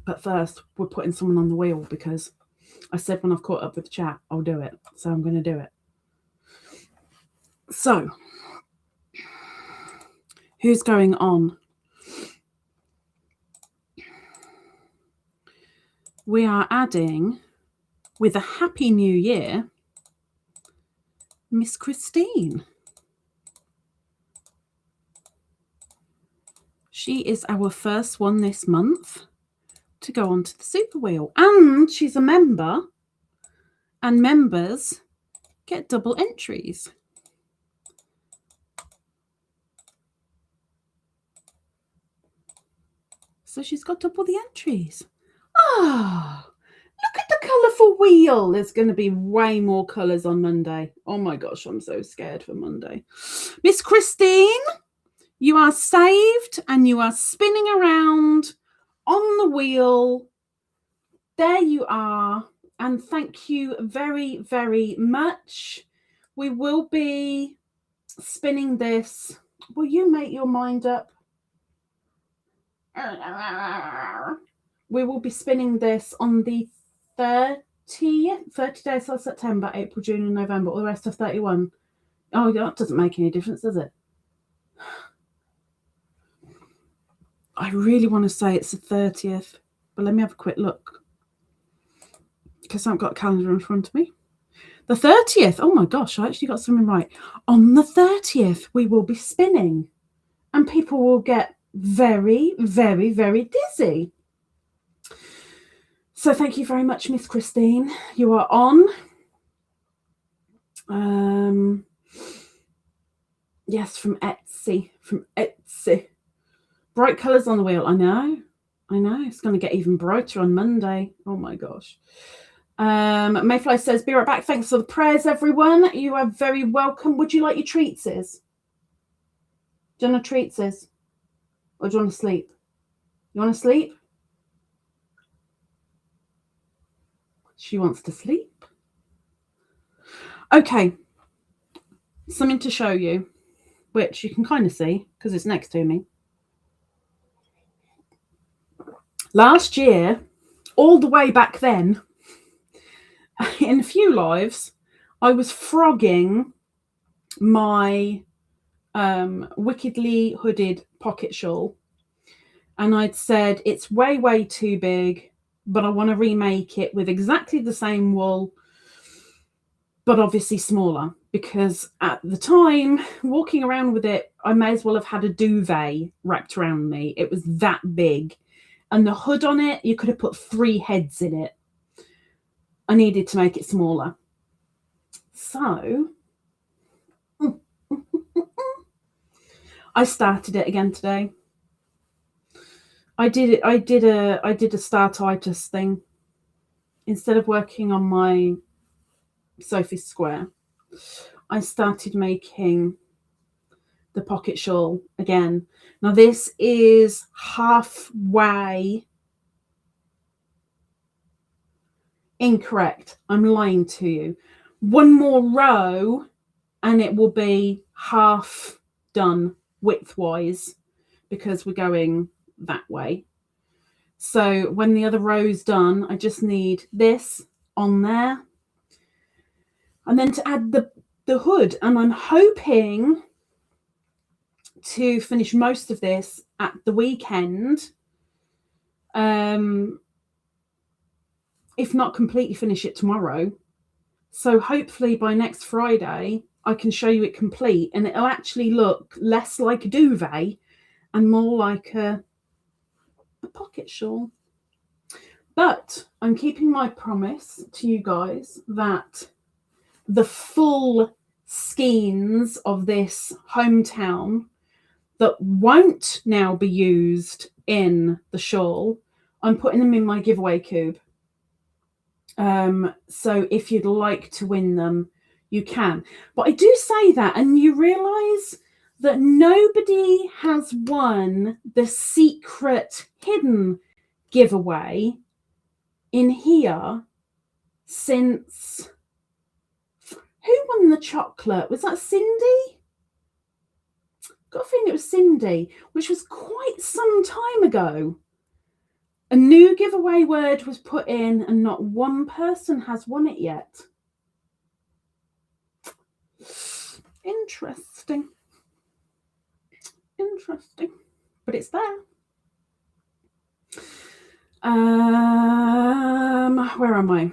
But first, we're putting someone on the wheel, because I said when I've caught up with the chat, I'll do it. So I'm going to do it. So, who's going on? We are adding, with a Happy New Year, Miss Christine. She is our first one this month to go onto the super wheel, and she's a member, and members get double entries. So she's got double the entries. Ah, look at the colourful wheel. There's going to be way more colours on Monday. Oh my gosh, I'm so scared for Monday. Miss Christine, you are saved, and you are spinning around on the wheel. There you are. And thank you very much. We will be spinning this. Will you make your mind up? We will be spinning this on the 30 days of September, April, June, and November, or the rest of 31. Oh, that doesn't make any difference, does it? I really want to say it's the 30th, but let me have a quick look, because I've got a calendar in front of me. The 30th. Oh my gosh, I actually got something right. On the 30th, we will be spinning and people will get very, very, very dizzy. So thank you very much, Miss Christine. You are on. Yes, from Etsy. From Etsy. Bright colours on the wheel. I know. It's going to get even brighter on Monday. Oh my gosh. Mayfly says, be right back. Thanks for the prayers, everyone. You are very welcome. Would you like your treatses? Do you want a treatses? Or do you want to sleep? You want to sleep? She wants to sleep. Okay. Something to show you, which you can kind of see because it's next to me. Last year, all the way back then, in a few lives, I was frogging my wickedly hooded pocket shawl, and I'd said it's way, way too big, but I want to remake it with exactly the same wool, but obviously smaller, because at the time, walking around with it, I may as well have had a duvet wrapped around me. It was that big. And the hood on it, you could have put 3 heads in it. I needed to make it smaller. So I started it again today. I did a startitis thing. Instead of working on my Sophie Square, I started making the pocket shawl again. Now this is halfway incorrect. I'm lying to you. One more row and it will be half done width-wise because we're going that way. So when the other row's done, I just need this on there. And then to add the hood. And I'm hoping to finish most of this at the weekend. If not completely finish it tomorrow. So hopefully by next Friday, I can show you it complete and it'll actually look less like a duvet and more like a pocket shawl. But I'm keeping my promise to you guys that the full skeins of this hometown that won't now be used in the shawl, I'm putting them in my giveaway cube. So if you'd like to win them, you can. But I do say that, and you realise that nobody has won the secret hidden giveaway in here since... Who won the chocolate? Was that Cindy? Got a feeling it was Cindy, which was quite some time ago. A new giveaway word was put in and not one person has won it yet. Interesting. But it's there. Where am I?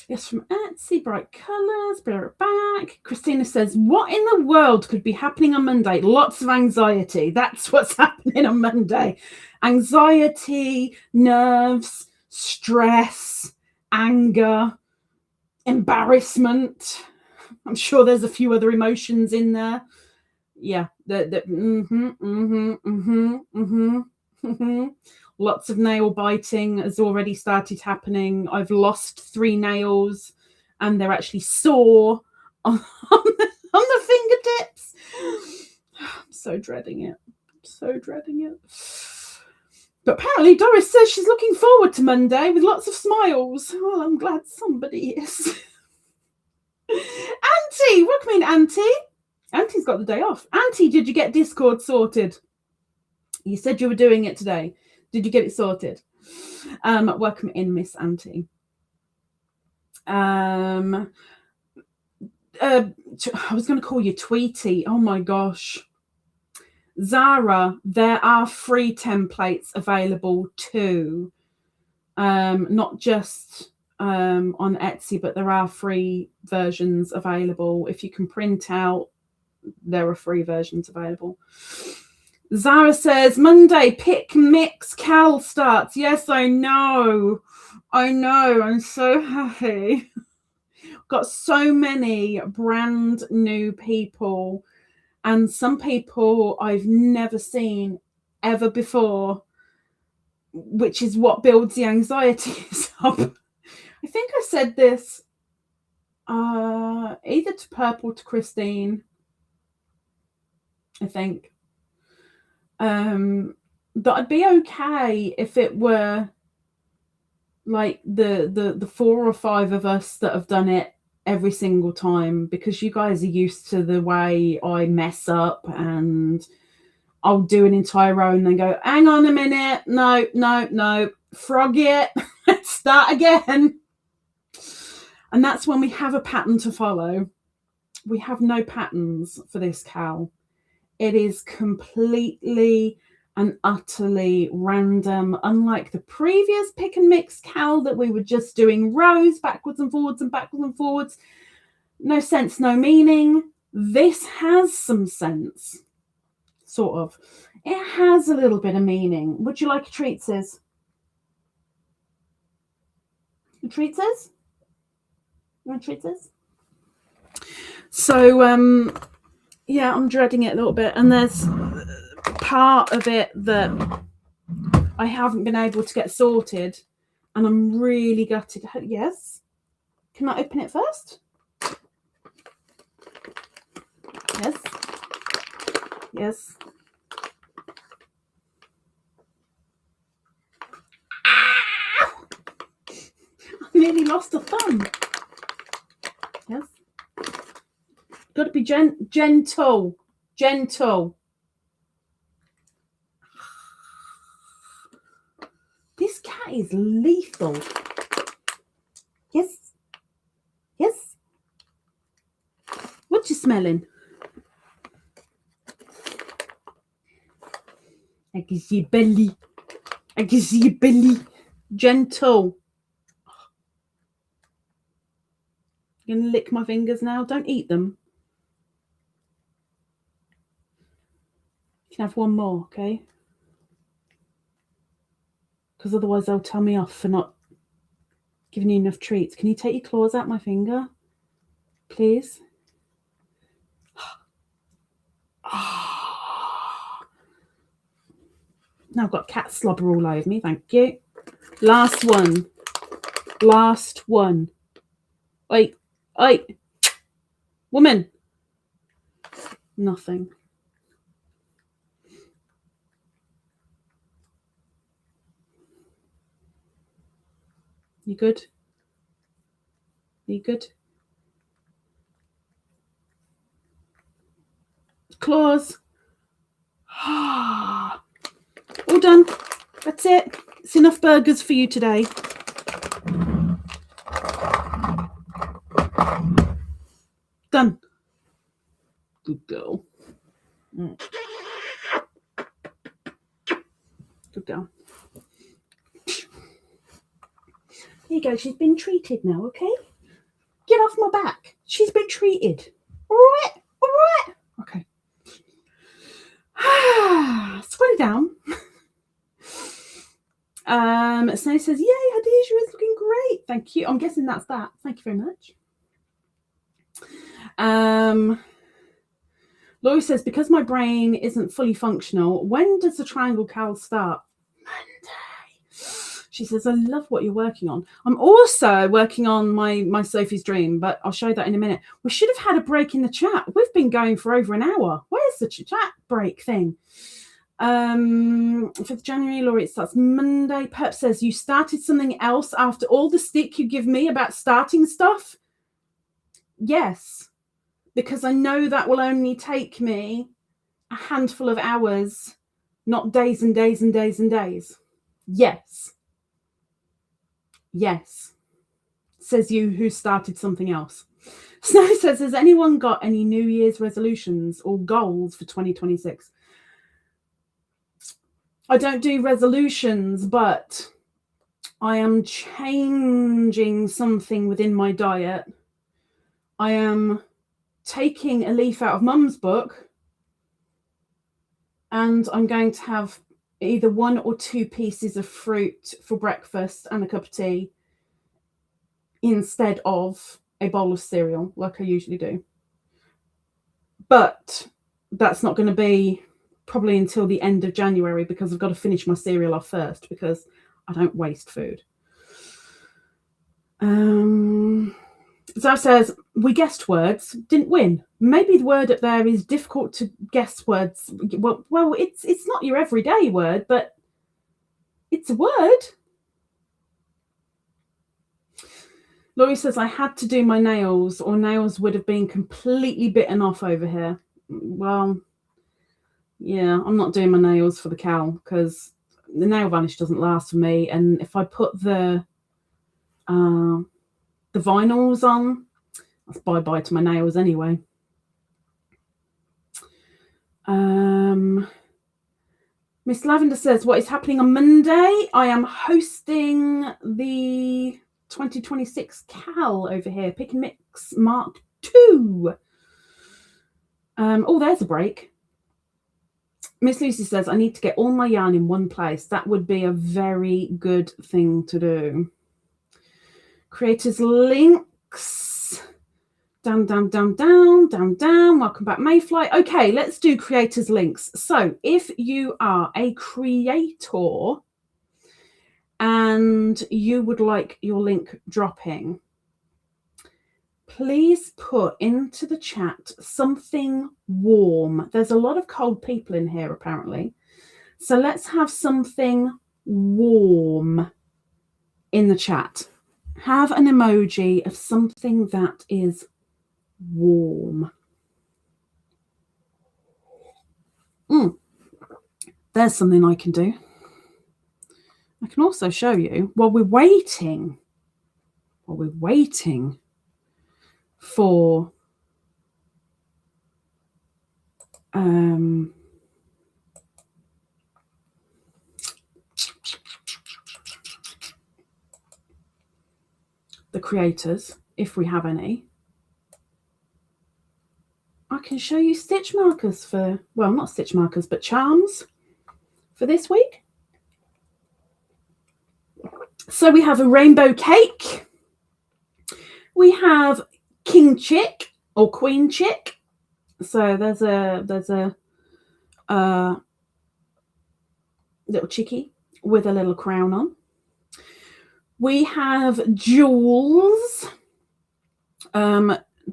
Yes, from Etsy, bright colours, be right back. Christina says, what in the world could be happening on Monday? Lots of anxiety. That's what's happening on Monday. Anxiety, nerves, stress, anger, embarrassment. I'm sure there's a few other emotions in there. Yeah. Lots of nail biting has already started happening. I've lost 3 nails and they're actually sore on the fingertips. I'm so dreading it. But apparently Doris says she's looking forward to Monday with lots of smiles. Well, I'm glad somebody is. Auntie, welcome in, Auntie. Auntie's got the day off. Auntie, did you get Discord sorted? You said you were doing it today. Did you get it sorted? Welcome in, Miss Auntie. I was going to call you Tweety. Oh my gosh. Zara, there are free templates available too. not just on Etsy, but there are free versions available. If you can print out, there are free versions available. Zara says, Monday, pick, mix, Cal starts. Yes, I know. I'm so happy. Got so many brand new people, and some people I've never seen ever before, which is what builds the anxieties up. I think I said this either to Purple, to Christine, I think, that I'd be okay if it were like the 4 or 5 of us that have done it every single time, because you guys are used to the way I mess up and I'll do an entire row and then go, hang on a minute, no, frog it, let's start again. And that's when we have a pattern to follow. We have no patterns for this Cal. It is completely and utterly random, unlike the previous pick and mix Cal that we were just doing rows backwards and forwards and backwards and forwards. No sense, no meaning. This has some sense, sort of. It has a little bit of meaning. Would you like a treat, sis? A treat, sis? You want a treat, sis? So, yeah, I'm dreading it a little bit. And there's part of it that I haven't been able to get sorted. And I'm really gutted. Yes? Can I open it first? Yes. Yes. I nearly lost a thumb. Yes. Got to be gentle. This cat is lethal. Yes. What you smelling? I can see your belly. Gentle. You're gonna lick my fingers now. Don't eat them. You can have one more, okay? Because otherwise they'll tell me off for not giving you enough treats. Can you take your claws out my finger, please? Now I've got cat slobber all over me. Thank you. Last one. Oi. Woman. Nothing. You good? You good? Claws. All done. That's it. It's enough burgers for you today. Done. Good girl. Good girl. Here you go. She's been treated now, okay? Get off my back. She's been treated. All right. Okay. Scroll down. Snow says, yay, Khadijah is looking great. Thank you. I'm guessing that's that. Thank you very much. Laurie says, because my brain isn't fully functional, when does the triangle cowl start? Monday. She says, I love what you're working on. I'm also working on my Sophie's Dream, but I'll show that in a minute. We should have had a break in the chat. We've been going for over an hour. Where's the chat break thing? 5th of January, Laurie, it starts Monday. Perp says, you started something else after all the stick you give me about starting stuff? Yes, because I know that will only take me a handful of hours, not days and days and days and days. Yes. Says you who started something else. Snow says, has anyone got any New Year's resolutions or goals for 2026? I don't do resolutions, but I am changing something within my diet. I am taking a leaf out of Mum's book, and I'm going to have either 1 or 2 pieces of fruit for breakfast and a cup of tea instead of a bowl of cereal like I usually do. But that's not going to be probably until the end of January, because I've got to finish my cereal off first, because I don't waste food. Zav says, we guessed words, didn't win. Maybe the word up there is difficult to guess words. Well, it's not your everyday word, but it's a word. Laurie says, I had to do my nails, or nails would have been completely bitten off over here. Well, yeah, I'm not doing my nails for the cowl, because the nail varnish doesn't last for me. And if I put the vinyls on, that's bye-bye to my nails anyway. Miss Lavender says, what is happening on Monday? I am hosting the 2026 Cal over here, Pick and Mix Mark 2. Oh, there's a break. Miss Lucy says, I need to get all my yarn in one place. That would be a very good thing to do. Creators links. Down. Welcome back, Mayfly. Okay, let's do creators links. So if you are a creator and you would like your link dropping, please put into the chat something warm. There's a lot of cold people in here, apparently. So let's have something warm in the chat. Have an emoji of something that is warm. There's something I can do. I can also show you while we're waiting for the creators, if we have any. I can show you stitch markers for, well, not stitch markers, but charms for this week. So we have a rainbow cake. We have king chick or queen chick. So there's a little chickie with a little crown on. We have jewels.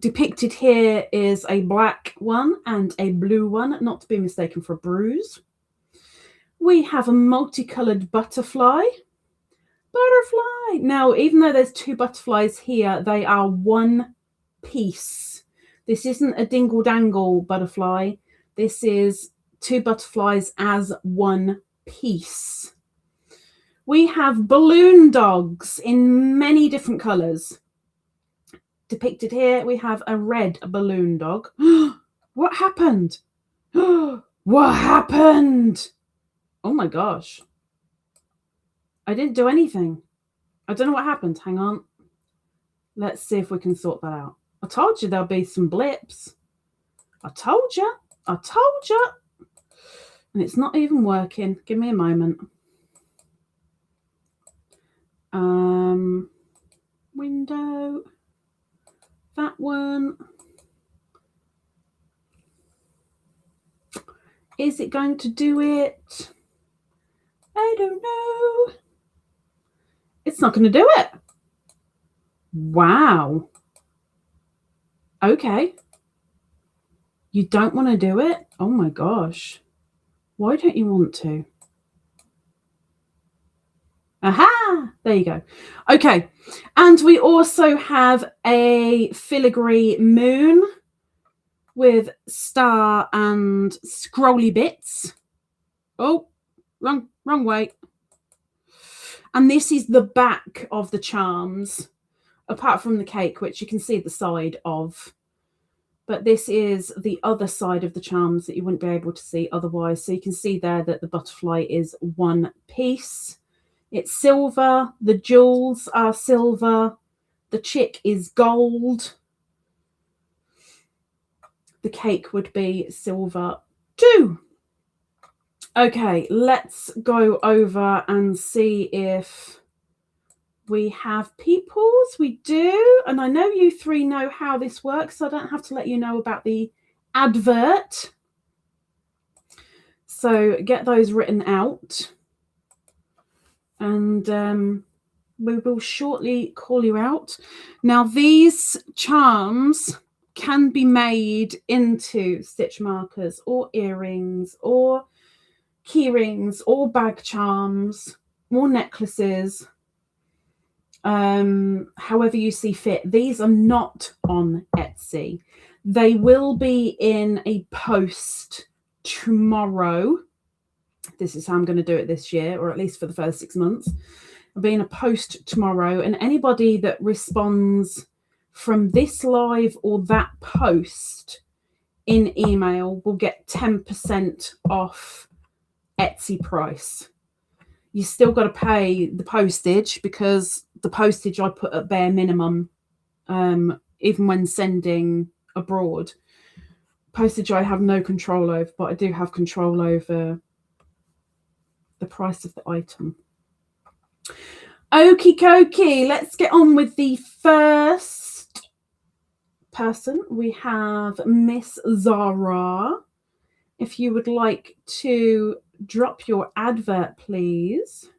Depicted here is a black one and a blue one, not to be mistaken for a bruise. We have a multicolored butterfly. Now, even though there's 2 butterflies here, they are one piece. This isn't a dingle dangle butterfly. This is 2 butterflies as one piece. We have balloon dogs in many different colors. Depicted here, we have a red balloon dog. What happened? What happened? Oh my gosh. I didn't do anything. I don't know what happened. Hang on. Let's see if we can sort that out. I told you there'll be some blips. I told you. And it's not even working. Give me a moment. Window. That one. Is it going to do it? I don't know. It's not going to do it. Wow. Okay. You don't want to do it? Oh my gosh. Why don't you want to? Aha! There you go. Okay. And we also have a filigree moon with star and scrolly bits. Oh, wrong way. And this is the back of the charms, apart from the cake, which you can see the side of. But this is the other side of the charms that you wouldn't be able to see otherwise. So you can see there that the butterfly is one piece. It's silver. The jewels are silver. The chick is gold. The cake would be silver too. Okay, let's go over and see if we have peoples. We do. And I know you three know how this works, so I don't have to let you know about the advert. So get those written out. And we will shortly call you out. Now, these charms can be made into stitch markers or earrings or key rings or bag charms or necklaces, however you see fit. These are not on Etsy. They will be in a post tomorrow. This is how I'm going to do it this year, or at least for the first 6 months. I'll be in a post tomorrow, and anybody that responds from this live or that post in email will get 10% off Etsy price. You still got to pay the postage, because the postage I put at bare minimum, even when sending abroad. Postage I have no control over, but I do have control over the price of the item. Okie dokie, let's get on with the first person. We have Miss Zara. If you would like to drop your advert, please.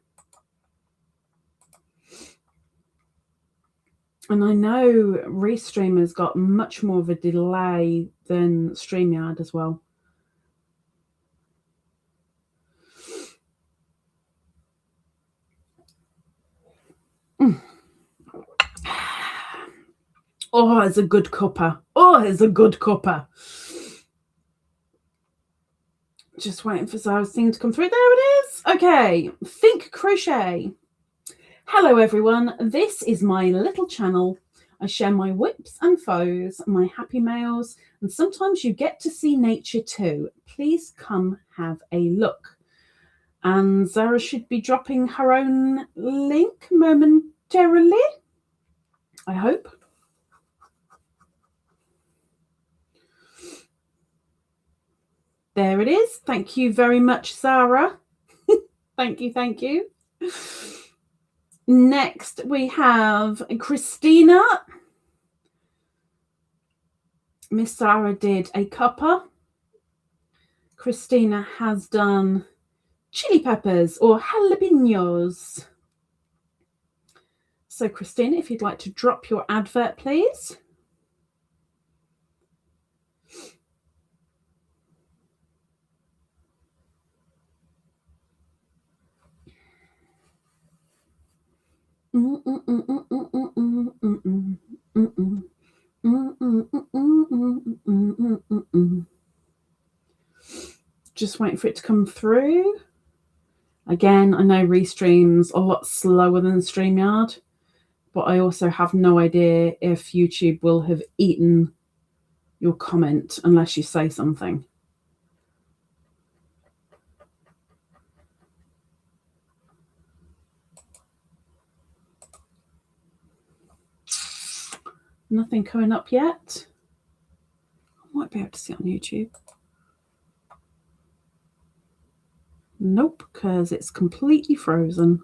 And I know Restream has got much more of a delay than StreamYard as well. Oh, it's a good cuppa. Oh, it's a good cuppa. Just waiting for Zara's thing to come through. There it is. Okay, Think Crochet. Hello, everyone. This is my little channel. I share my whips and foes, my happy mails, and sometimes you get to see nature too. Please come have a look. And Zara should be dropping her own link momentarily, I hope. There it is. Thank you very much, Zara. Thank you, thank you. Next, we have Christina. Miss Zara did a cuppa. Christina has done chili peppers or jalapenos. So, Christina, if you'd like to drop your advert, please. Just waiting for it to come through. Again, I know Restream's a lot slower than StreamYard, but I also have no idea if YouTube will have eaten your comment unless you say something. Nothing coming up yet. I might be able to see it on YouTube. Nope, because it's completely frozen.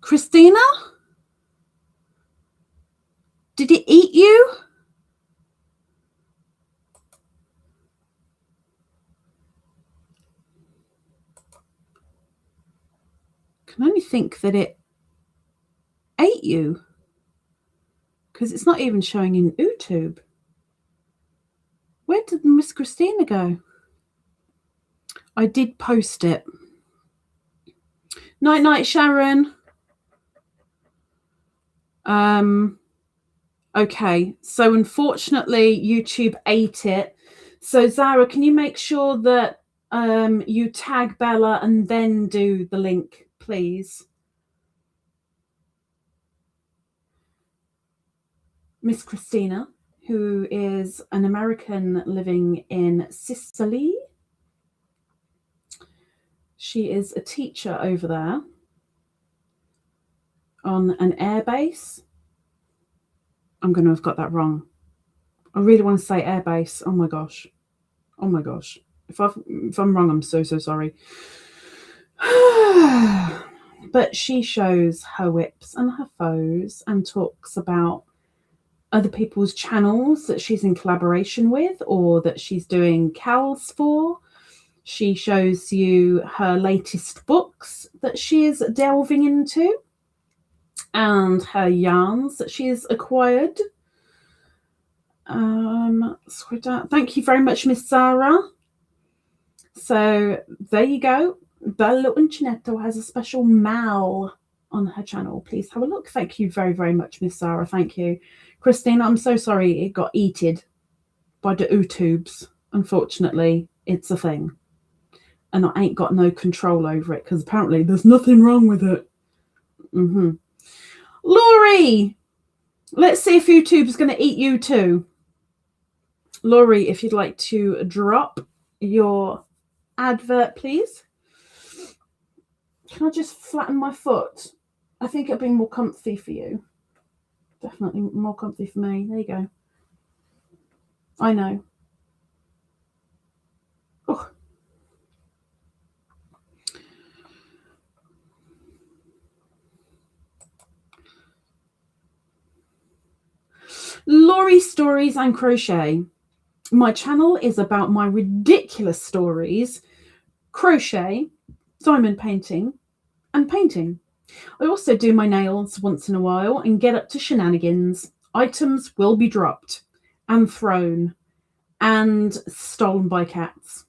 Christina? Did it eat you? I can only think that it ate you, because it's not even showing in YouTube. Where did Miss Christina go? I did post it. Night night, Sharon. Okay, so unfortunately YouTube ate it. So Zara, can you make sure that you tag Bella and then do the link, please? Miss Christina, who is an American living in Sicily. She is a teacher over there on an air base. I'm going to have got that wrong. I really want to say air base. Oh my gosh. Oh my gosh. If I'm wrong, I'm so sorry. But she shows her whips and her foes and talks about other people's channels that she's in collaboration with or that she's doing cowls for. She shows you her latest books that she is delving into and her yarns that she has acquired. Thank you very much, Miss Sarah. So there you go. Bello Uncinetto has a special mal on her channel. Please have a look. Thank you very, very much, Miss Sarah. Thank you. Christina, I'm so sorry it got eated by the YouTubes. Unfortunately, it's a thing. And I ain't got no control over it because apparently there's nothing wrong with it. Laurie, let's see if YouTube's going to eat you too. Laurie, if you'd like to drop your advert, please. Can I just flatten my foot? I think it'll be more comfy for you. Definitely more comfy for me. There you go. I know. Oh. Laurie Stories and Crochet. My channel is about my ridiculous stories, crochet, diamond painting, and painting. I also do my nails once in a while and get up to shenanigans. Items will be dropped and thrown and stolen by cats.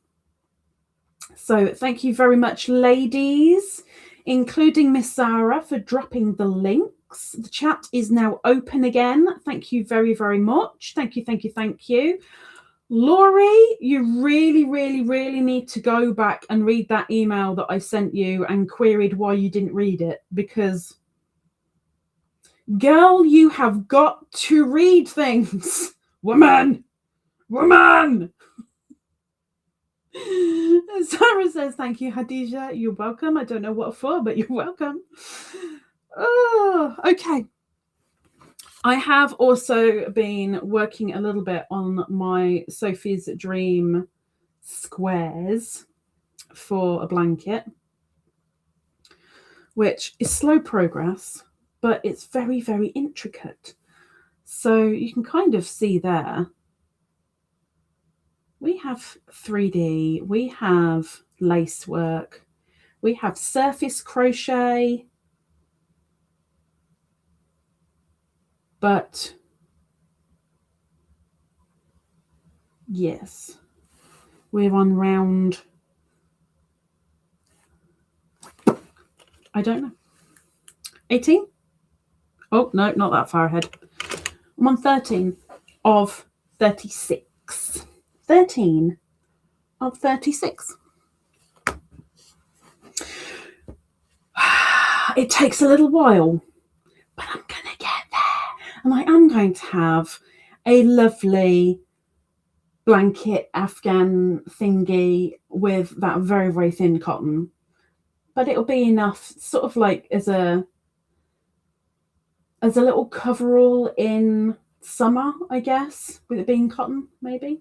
So thank you very much, ladies, including Miss Sarah, for dropping the links. The chat is now open again. Thank you very, very much. Thank you, thank you, thank you. Laurie, you really, really, really need to go back and read that email that I sent you and queried why you didn't read it, because, girl, you have got to read things. Woman! Sarah says, thank you, Khadijah. You're welcome. I don't know what for, but you're welcome. Oh, okay. I have also been working a little bit on my Sophie's Dream squares for a blanket, which is slow progress, but it's very, very intricate. So you can kind of see there, we have 3D, we have lace work, we have surface crochet, but yes, we're on round, I don't know, 18? Oh, no, not that far ahead. I'm on 13 of 36. 13 of 36. It takes a little while, but I'm going to get there. And I am going to have a lovely blanket Afghan thingy with that very, very thin cotton. But it'll be enough, sort of like as a little coverall in summer, I guess, with it being cotton, maybe.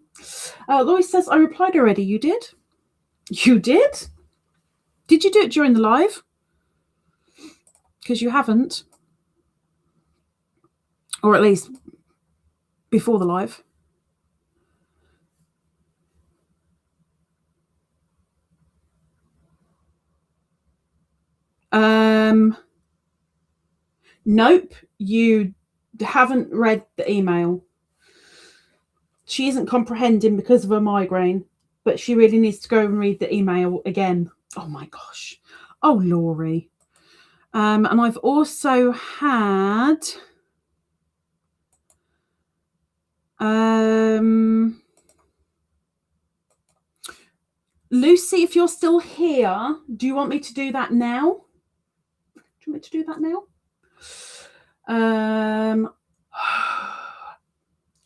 Lois says, I replied already. You did? You did? Did you do it during the live? Because you haven't. Or at least before the live. Nope, you haven't read the email. She isn't comprehending because of her migraine, but she really needs to go and read the email again. Oh my gosh. Oh, Laurie. And I've also had Lucy, if you're still here, do you want me to do that now? Do you want me to do that now?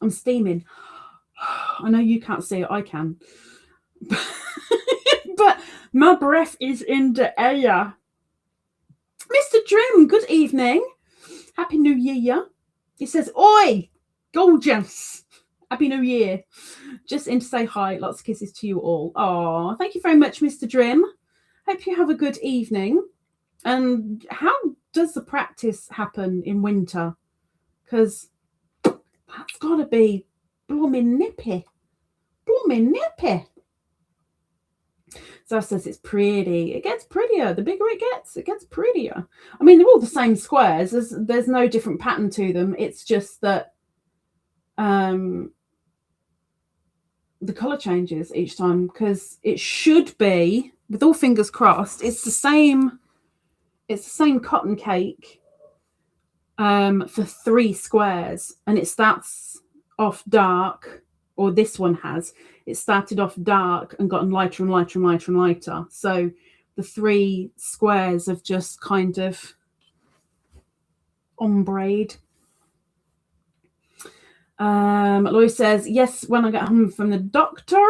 I'm steaming. I know you can't see it, I can. But my breath is in the air. Mr. Drim, good evening. Happy New Year. He says, oi, gorgeous. Happy New Year. Just in to say hi. Lots of kisses to you all. Oh, thank you very much, Mr. Drim. Hope you have a good evening. And how does the practice happen in winter? Because that's got to be blooming nippy. Blooming nippy. So says it's pretty. It gets prettier. The bigger it gets prettier. I mean, they're all the same squares. There's no different pattern to them. It's just that the colour changes each time, because it should be, with all fingers crossed, it's the same cotton cake for 3 squares, and it starts off dark, or this one has. It started off dark and gotten lighter and lighter and lighter and lighter. So the 3 squares have just kind of ombre'd. Lois says, yes, when I get home from the doctor.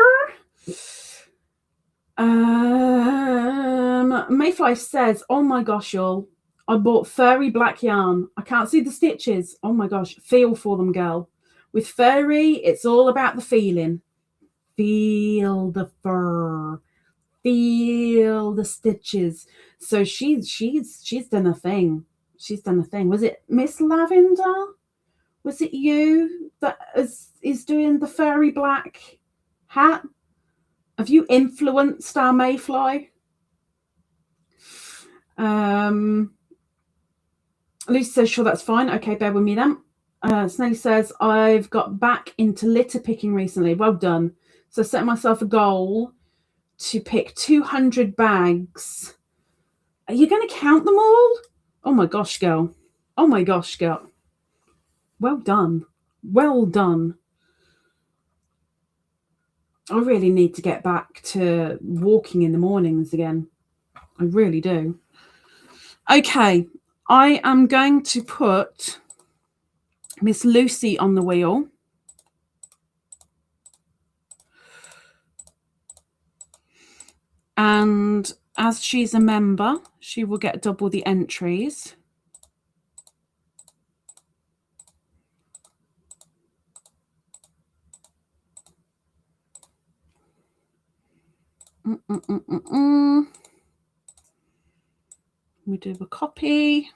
Mayfly says, oh my gosh, y'all, I bought furry black yarn. I can't see the stitches. Oh my gosh, feel for them, girl. With furry, it's all about the feeling. Feel the fur, feel the stitches. So she's done a thing. She's done a thing. Was it Miss Lavender? Was it you that is doing the furry black hat? Have you influenced our Mayfly? Lucy says, sure, that's fine. Okay, bear with me then. Snelly says, I've got back into litter picking recently. Well done. So I set myself a goal to pick 200 bags. Are you going to count them all? Oh my gosh, girl. Oh my gosh, girl. Well done. Well done. I really need to get back to walking in the mornings again. I really do. Okay, I am going to put Miss Lucy on the wheel. And as she's a member, she will get double the entries. We do a copy.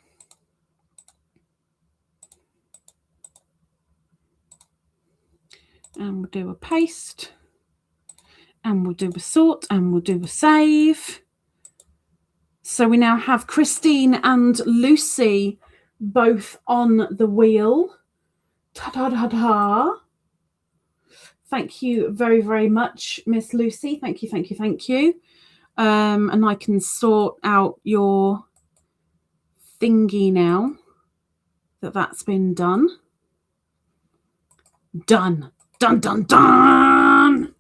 And we'll do a paste. And we'll do a sort, and we'll do a save. So we now have Christine and Lucy both on the wheel. Ta-da-da-da. Thank you very, very much, Miss Lucy. Thank you, thank you, thank you. And I can sort out your thingy now that's been done. Done. Dun, dun, dun.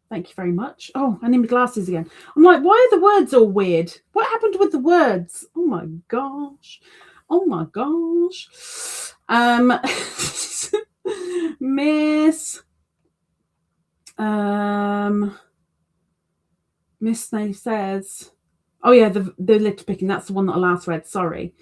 Thank you very much. Oh, I need my glasses again. I'm like, why are the words all weird? What happened with the words? Oh my gosh. Oh my gosh. Miss Snape says, oh yeah, the litter picking, that's the one that I last read, sorry.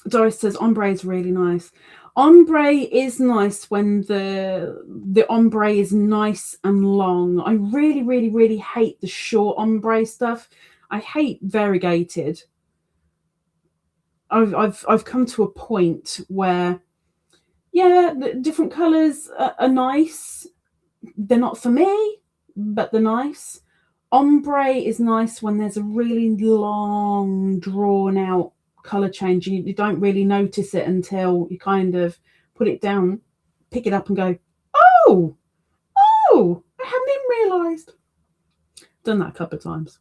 Doris says ombre is really nice. Ombre is nice when the ombre is nice and long. I really, really, really hate the short ombre stuff. I hate variegated. I've come to a point where, yeah, the different colours are nice. They're not for me, but they're nice. Ombre is nice when there's a really long, drawn out colour change. You don't really notice it until you kind of put it down, pick it up and go, oh, I hadn't even realised. Done that a couple of times.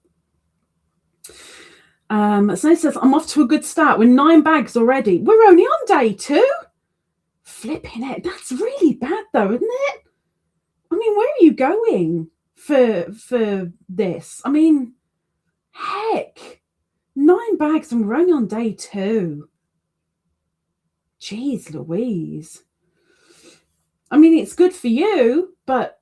So it says, I'm off to a good start with 9 bags already. We're only on day 2. Flipping it. That's really bad though, isn't it? I mean, where are you going for this? I mean, heck, 9 bags and we're only on day 2. Jeez Louise. I mean, it's good for you, but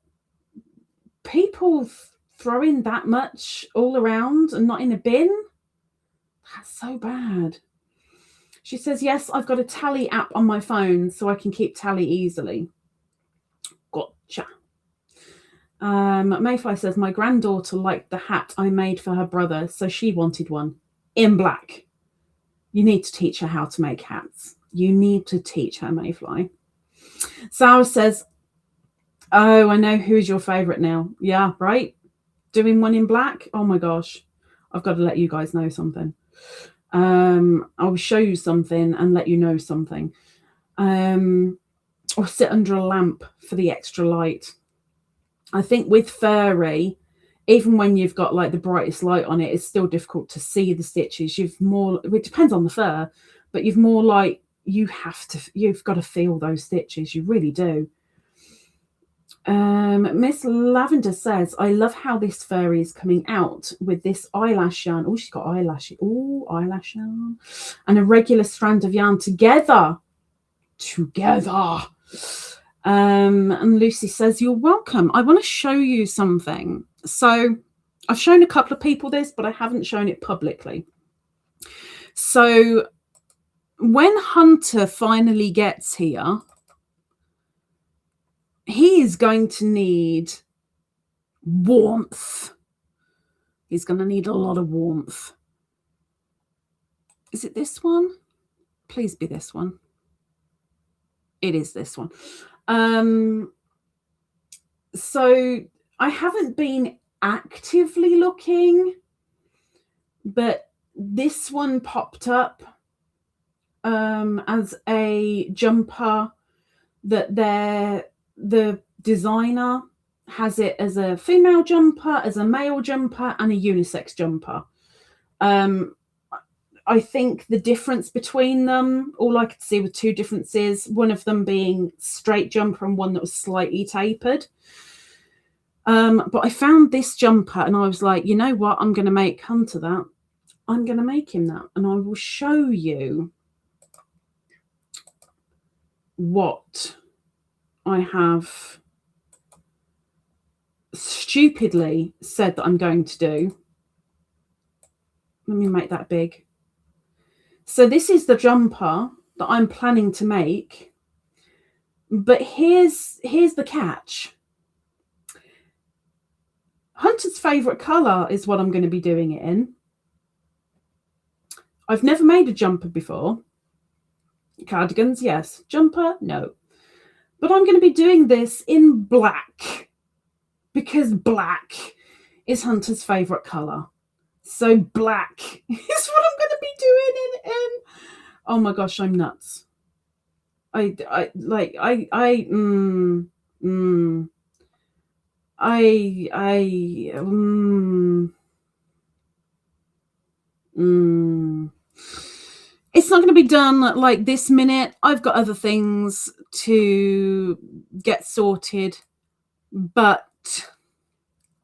people throwing that much all around and not in a bin, that's so bad. She says, yes, I've got a tally app on my phone so I can keep tally easily. Gotcha. Mayfly says, my granddaughter liked the hat I made for her brother, so she wanted one in black. You need to teach her how to make hats. You need to teach her, Mayfly. Sarah says, oh, I know who's your favourite now. Yeah, right? Doing one in black? Oh my gosh. I've got to let you guys know something. I'll show you something and let you know something. Or sit under a lamp for the extra light. I think with furry, even when you've got like the brightest light on it, it's still difficult to see the stitches. It depends on the fur, but you've got to feel those stitches. You really do. Miss Lavender says, I love how this furry is coming out with this eyelash yarn. Oh, she's got eyelash. Oh, eyelash yarn. And a regular strand of yarn together. And Lucy says, you're welcome. I want to show you something. So I've shown a couple of people this, but I haven't shown it publicly. So when Hunter finally gets here, he is going to need warmth. He's going to need a lot of warmth. Is it this one? Please be this one. It is this one. So I haven't been actively looking, but this one popped up as a jumper that the designer has it as a female jumper, as a male jumper, and a unisex jumper. I think the difference between them, all I could see were two differences, one of them being straight jumper and one that was slightly tapered. But I found this jumper and I was like, you know what? I'm going to make Hunter that. I'm going to make him that. And I will show you what I have stupidly said that I'm going to do. Let me make that big. So this is the jumper that I'm planning to make. But here's the catch. Hunter's favourite colour is what I'm going to be doing it in. I've never made a jumper before. Cardigans, yes. Jumper, no. But I'm going to be doing this in black because black is Hunter's favourite colour. So black is what I'm going to be doing in. Oh my gosh, I'm nuts. It's not going to be done like this minute. I've got other things to get sorted, but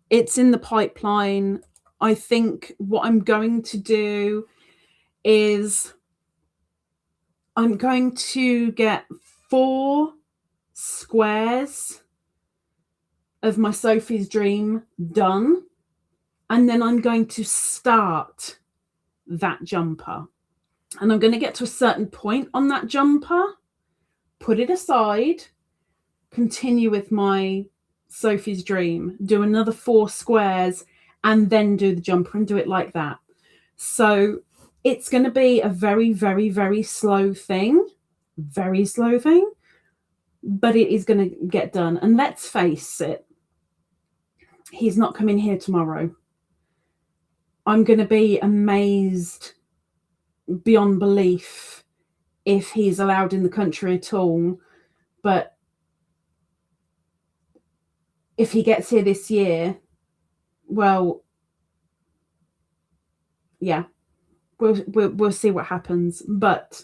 it's in the pipeline. I think what I'm going to do is I'm going to get 4 squares of my Sophie's Dream done, and then I'm going to start that jumper. And I'm going to get to a certain point on that jumper, put it aside, continue with my Sophie's Dream, do another 4 squares, and then do the jumper and do it like that. So it's going to be a very, very, very slow thing, but it is going to get done. And let's face it, he's not coming here tomorrow. I'm going to be amazed beyond belief if he's allowed in the country at all. But if he gets here this year, well, yeah, we'll see what happens. But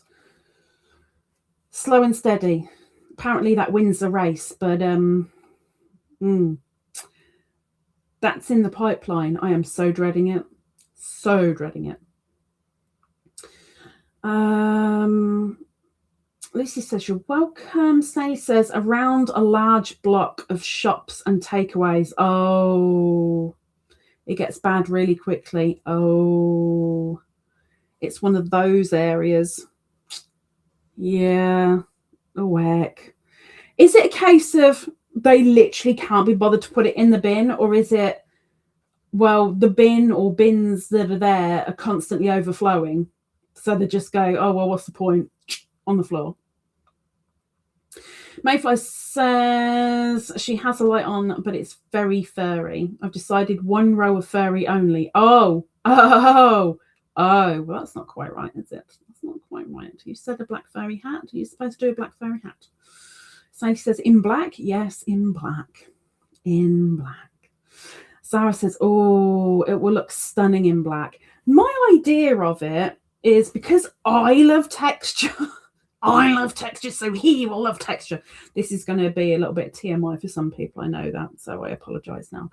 slow and steady. Apparently that wins the race, but that's in the pipeline. I am so dreading it. So dreading it. Lucy says, you're welcome. Sally says, around a large block of shops and takeaways. Oh, it gets bad really quickly. Oh, it's one of those areas. Yeah. Oh, heck. Is it a case of they literally can't be bothered to put it in the bin, or is it, well, the bin or bins that are there are constantly overflowing, so they just go, oh, well, what's the point, on the floor? Mayfly says she has a light on, but it's very furry. I've decided one row of furry only. Oh, well, that's not quite right, is it? That's not quite right. You said a black furry hat. Are you supposed to do a black furry hat? Sadie says, in black? Yes, in black. In black. Sarah says, oh, it will look stunning in black. My idea of it is, because I love texture, I love texture, so he will love texture. This is going to be a little bit TMI for some people, I know that, so I apologise now.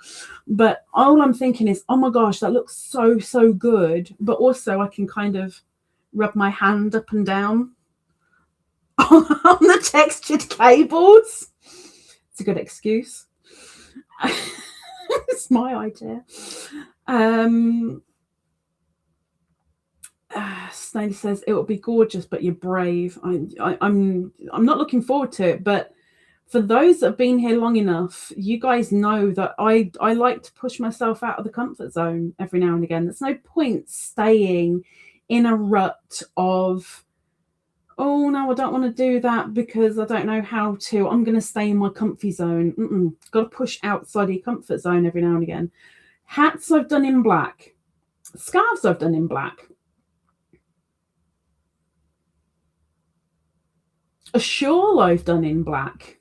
But all I'm thinking is, oh my gosh, that looks so, so good. But also I can kind of rub my hand up and down on the textured cables. It's a good excuse. It's my idea. Snady says it will be gorgeous, but you're brave. I'm not looking forward to it, but for those that have been here long enough, you guys know that I like to push myself out of the comfort zone every now and again. There's no point staying in a rut of, oh no, I don't want to do that because I don't know how to. I'm going to stay in my comfy zone. Got to push outside your comfort zone every now and again. Hats I've done in black. Scarves I've done in black. A shawl I've done in black.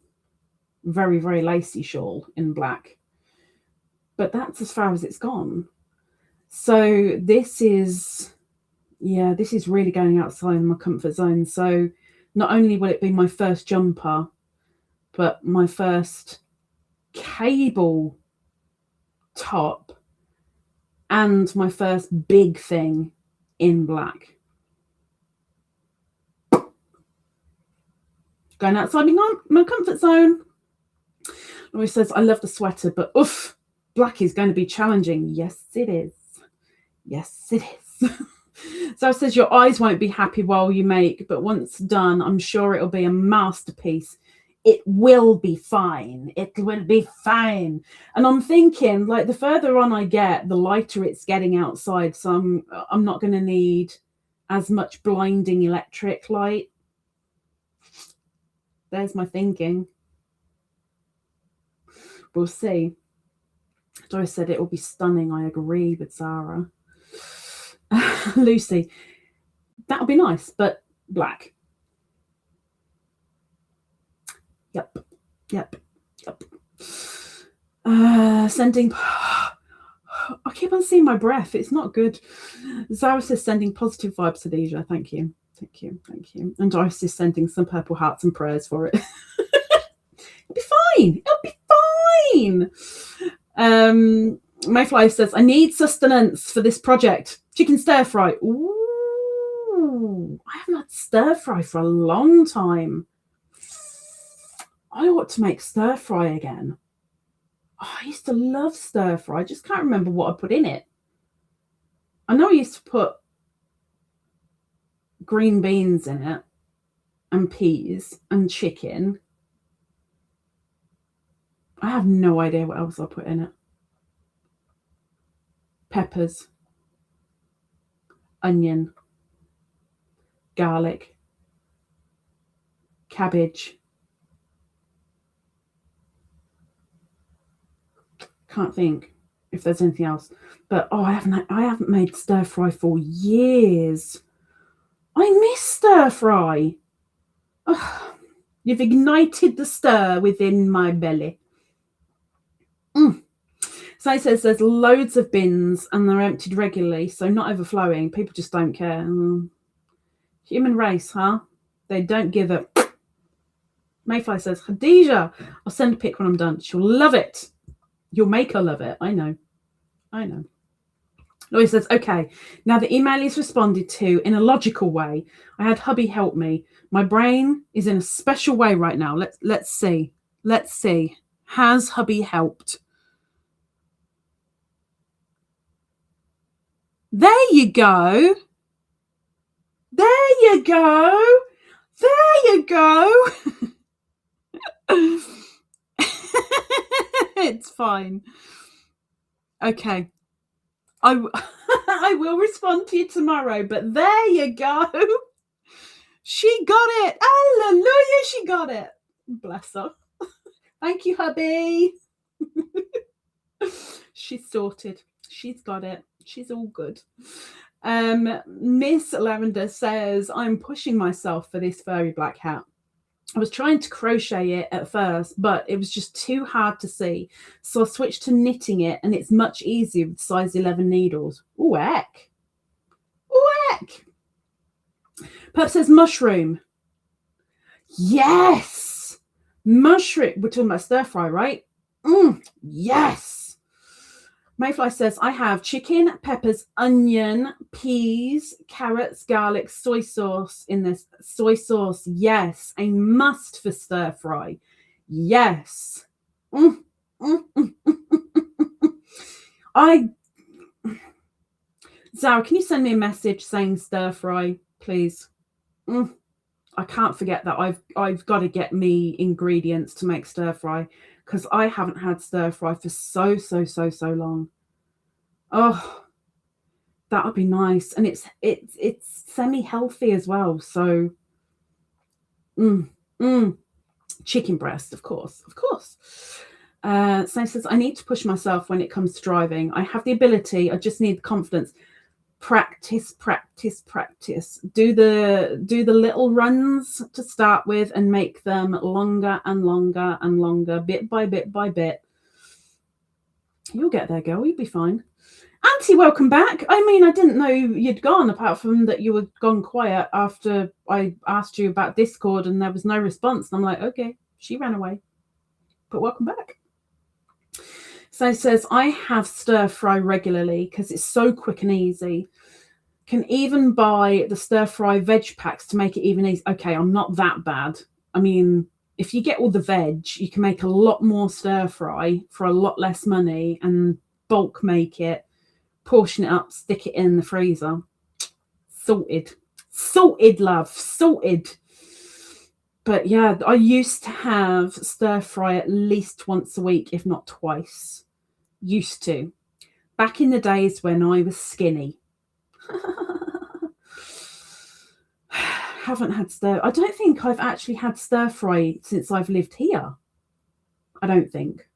Very, very lacy shawl in black. But that's as far as it's gone. So this is, yeah, this is really going outside my comfort zone. So not only will it be my first jumper, but my first cable top and my first big thing in black. Going outside my comfort zone. Laurie says, I love the sweater, but oof, black is going to be challenging. Yes, it is. Yes, it is. So it says, your eyes won't be happy while you make, but once done, I'm sure it'll be a masterpiece. It will be fine. It will be fine. And I'm thinking, like, the further on I get, the lighter it's getting outside. So I'm not going to need as much blinding electric light. There's my thinking. We'll see. Joyce said it will be stunning. I agree with Sarah. Lucy, that'll be nice, but black. Yep. Sending. I keep on seeing my breath. It's not good. Sarah says sending positive vibes to Khadijah. Thank you. And Joyce is sending some purple hearts and prayers for it. It'll be fine. Mayfly says, I need sustenance for this project. Chicken stir fry. Ooh, I haven't had stir fry for a long time. I ought to make stir fry again. Oh, I used to love stir fry. I just can't remember what I put in it. I know I used to put green beans in it and peas and chicken. I have no idea what else I put in it. Peppers, onion, garlic, cabbage. Can't think if there's anything else. But I haven't made stir fry for years. I miss stir fry. Oh, you've ignited the stir within my belly. So it says there's loads of bins and they're emptied regularly, so not overflowing. People just don't care. Human race, huh? They don't give a. Mayfly says, Khadijah, I'll send a pic when I'm done. She'll love it. You'll make her love it. I know. Louis says, okay, now the email is responded to in a logical way. I had hubby help me. My brain is in a special way right now. Let's see. Let's see. Has hubby helped? There you go. There you go. There you go. It's fine. Okay. I will respond to you tomorrow, but there you go. She got it. Hallelujah, she got it. Bless her. Thank you, hubby. She's sorted. She's got it. She's all good. Miss Lavender says, I'm pushing myself for this furry black hat. I was trying to crochet it at first, but it was just too hard to see. So I switched to knitting it, and it's much easier with size 11 needles. Ooh, heck. Ooh, heck. Pep says mushroom. Yes. Mushroom. We're talking about stir fry, right? Yes. Mayfly says, I have chicken, peppers, onion, peas, carrots, garlic, soy sauce in this. Soy sauce, yes. A must for stir fry. Yes. Zara, can you send me a message saying stir fry, please? I can't forget that I've got to get me ingredients to make stir fry, because I haven't had stir fry for so long. Oh, that would be nice. And it's semi-healthy as well. So chicken breast, of course. Sam says, I need to push myself when it comes to driving. I have the ability, I just need confidence. Practice. Do the little runs to start with and make them longer and longer, bit by bit. You'll get there, girl. You'll be fine. Auntie, welcome back. I mean, I didn't know you'd gone, apart from that you were gone quiet after I asked you about Discord and there was no response. And I'm like, okay, she ran away. But welcome back. So it says, I have stir fry regularly because it's so quick and easy. Can even buy the stir fry veg packs to make it even easy. Okay, I'm not that bad. I mean, if you get all the veg, you can make a lot more stir fry for a lot less money and bulk make it, portion it up, stick it in the freezer. Sorted, love, sorted. But yeah, I used to have stir fry at least once a week, if not twice. Used to. Back in the days when I was skinny. Haven't had I don't think I've actually had stir fry since I've lived here. I don't think.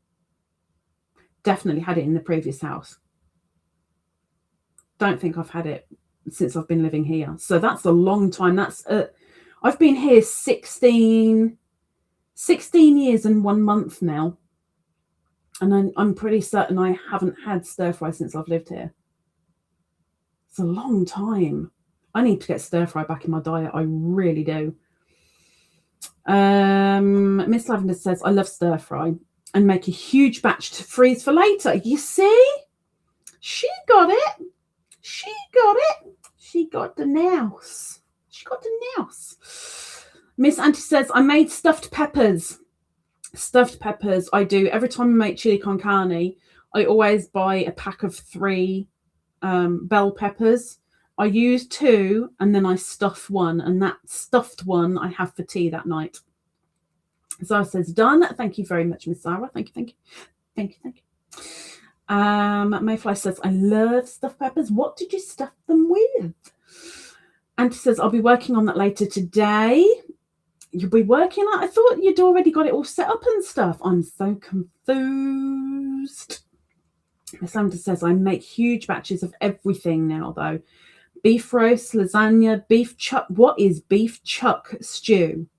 Definitely had it in the previous house. Don't think I've had it since I've been living here. So that's a long time. That's I've been here 16 years and 1 month now. And I'm pretty certain I haven't had stir fry since I've lived here. It's a long time. I need to get stir fry back in my diet. I really do. Miss Lavender says, I love stir fry and make a huge batch to freeze for later. You see? She got it. She got the nous. Miss Auntie says, I made stuffed peppers. I do. Every time I make chili con carne, I always buy a pack of 3 bell peppers. I use 2 and then I stuff 1, and that stuffed one I have for tea that night. Zara says, done. Thank you very much, Miss Zara. Thank you. Mayfly says, I love stuffed peppers. What did you stuff them with? Auntie says, I'll be working on that later today. You'll be working on it? I thought you'd already got it all set up and stuff. I'm so confused. Miss Lavender says, I make huge batches of everything now, though. Beef roast, lasagna, beef chuck. What is beef chuck stew?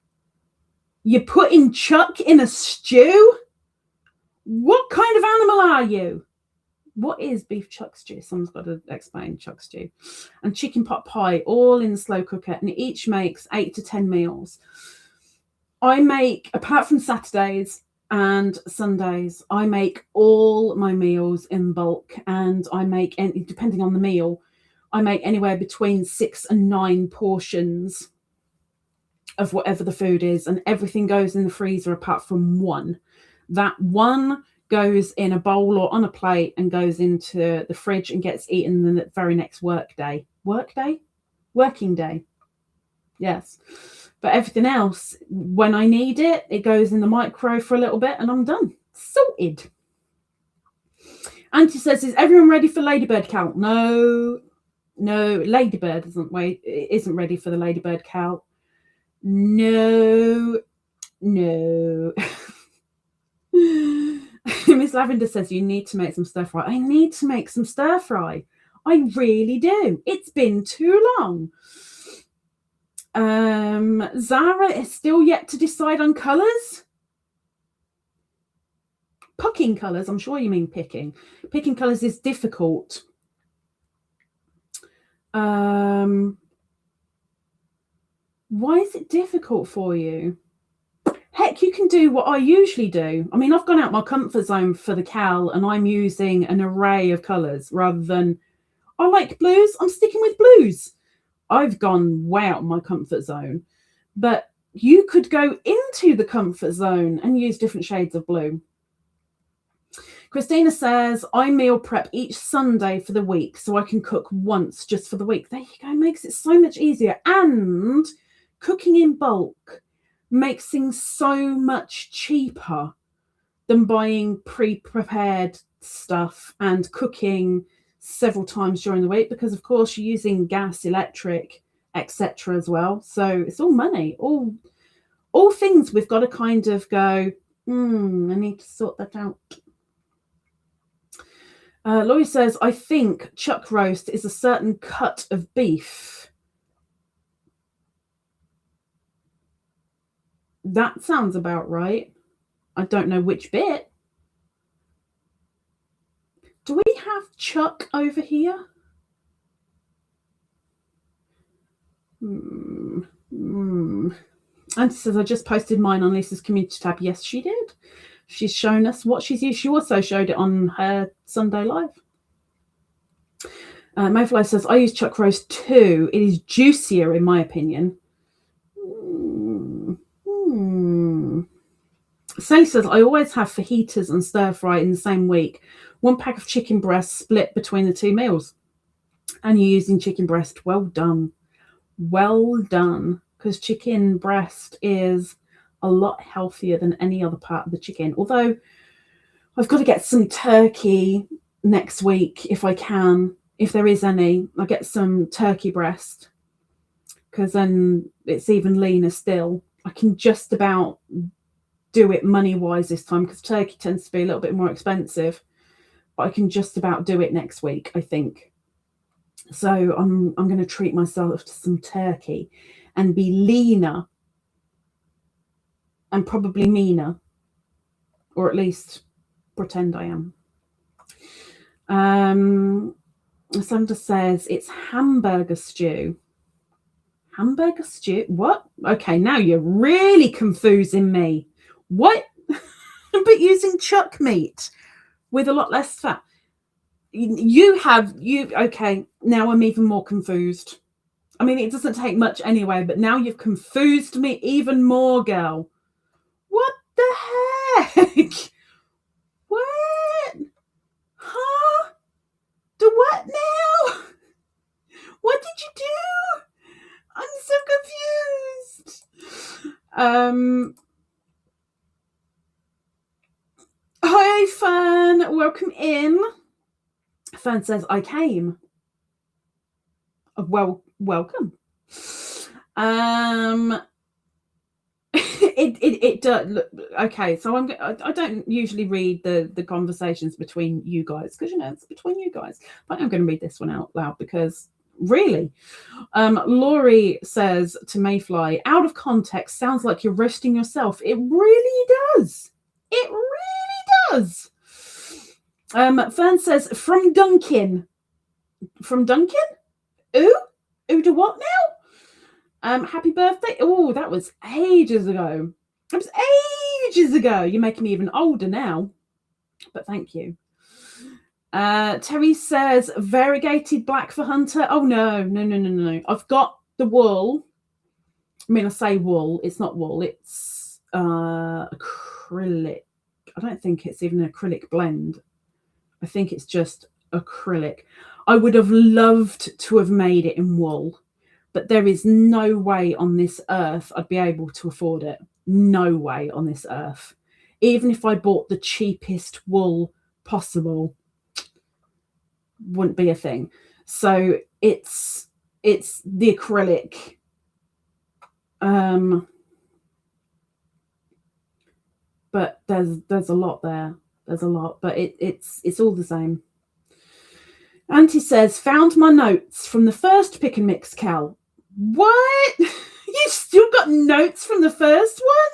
You're putting chuck in a stew? What kind of animal are you? What is beef chuck stew? Someone's got to explain chuck stew. And chicken pot pie, all in the slow cooker, and each makes 8 to 10 meals. I make, apart from Saturdays, and Sundays. I make all my meals in bulk, and I make, depending on the meal, I make anywhere between 6 and 9 portions of whatever the food is, and everything goes in the freezer apart from one. That one goes in a bowl or on a plate and goes into the fridge and gets eaten the very next working day. Yes. But everything else, when I need it, it goes in the micro for a little bit and I'm done. Sorted. Auntie says, is everyone ready for Ladybird count? No, Ladybird isn't ready for the Ladybird count. No. Miss Lavender says, you need to make some stir fry. I need to make some stir fry. I really do. It's been too long. Zara is still yet to decide on colours. Picking colours, I'm sure you mean picking. Picking colours is difficult. Why is it difficult for you? Heck, you can do what I usually do. I mean, I've gone out my comfort zone for the cowl and I'm using an array of colours rather than, I like blues, I'm sticking with blues. I've gone way out of my comfort zone. But you could go into the comfort zone and use different shades of blue. Christina says, I meal prep each Sunday for the week so I can cook once just for the week. There you go, makes it so much easier. And cooking in bulk makes things so much cheaper than buying pre-prepared stuff and cooking several times during the week, because of course you're using gas, electric, etc. as well. So it's all money, all things we've got to kind of go, I need to sort that out. Laurie says, I think chuck roast is a certain cut of beef. That sounds about right. I don't know which bit. Do we have chuck over here? Auntie says, I just posted mine on Lisa's community tab. Yes, she did. She's shown us what she's used. She also showed it on her Sunday live. Mayfly says, I use chuck roast too. It is juicier in my opinion. Sally says, I always have fajitas and stir fry in the same week. 1 pack of chicken breast split between the 2 meals. And you're using chicken breast. Well done. Well done. Because chicken breast is a lot healthier than any other part of the chicken. Although I've got to get some turkey next week if I can. If there is any, I'll get some turkey breast. Because then it's even leaner still. I can just about do it money-wise this time, because turkey tends to be a little bit more expensive. But I can just about do it next week, I think. So I'm going to treat myself to some turkey and be leaner and probably meaner, or at least pretend I am. Sandra says it's hamburger stew. Hamburger stew? What? Okay, now you're really confusing me. What? But using chuck meat with a lot less fat. Okay, now I'm even more confused. I mean, it doesn't take much anyway, but now you've confused me even more, girl. What the heck? What? Huh? Do what now? What did you do? I'm so confused. Hi, Fern. Welcome in. Fern says, I came. Well, welcome. It does. Okay, so I don't usually read the conversations between you guys, because it's between you guys. But I'm going to read this one out loud because really, Laurie says to Mayfly, out of context, sounds like you're roasting yourself. It really does. It really does. Fern says, from Duncan. From Duncan? Who do what now? Happy birthday. Oh, that was ages ago. It was ages ago. You're making me even older now, but thank you. Terry says variegated black for Hunter. Oh no. I've got the wool. I mean, I say wool, it's not wool, it's acrylic. I don't think it's even an acrylic blend. I think it's just acrylic. I would have loved to have made it in wool, but there is no way on this earth I'd be able to afford it. No way on this earth. Even if I bought the cheapest wool possible, wouldn't be a thing. So it's the acrylic. But there's a lot there. There's a lot, but it's all the same. Auntie says, found my notes from the first pick and mix, Cal. What? You still got notes from the first one?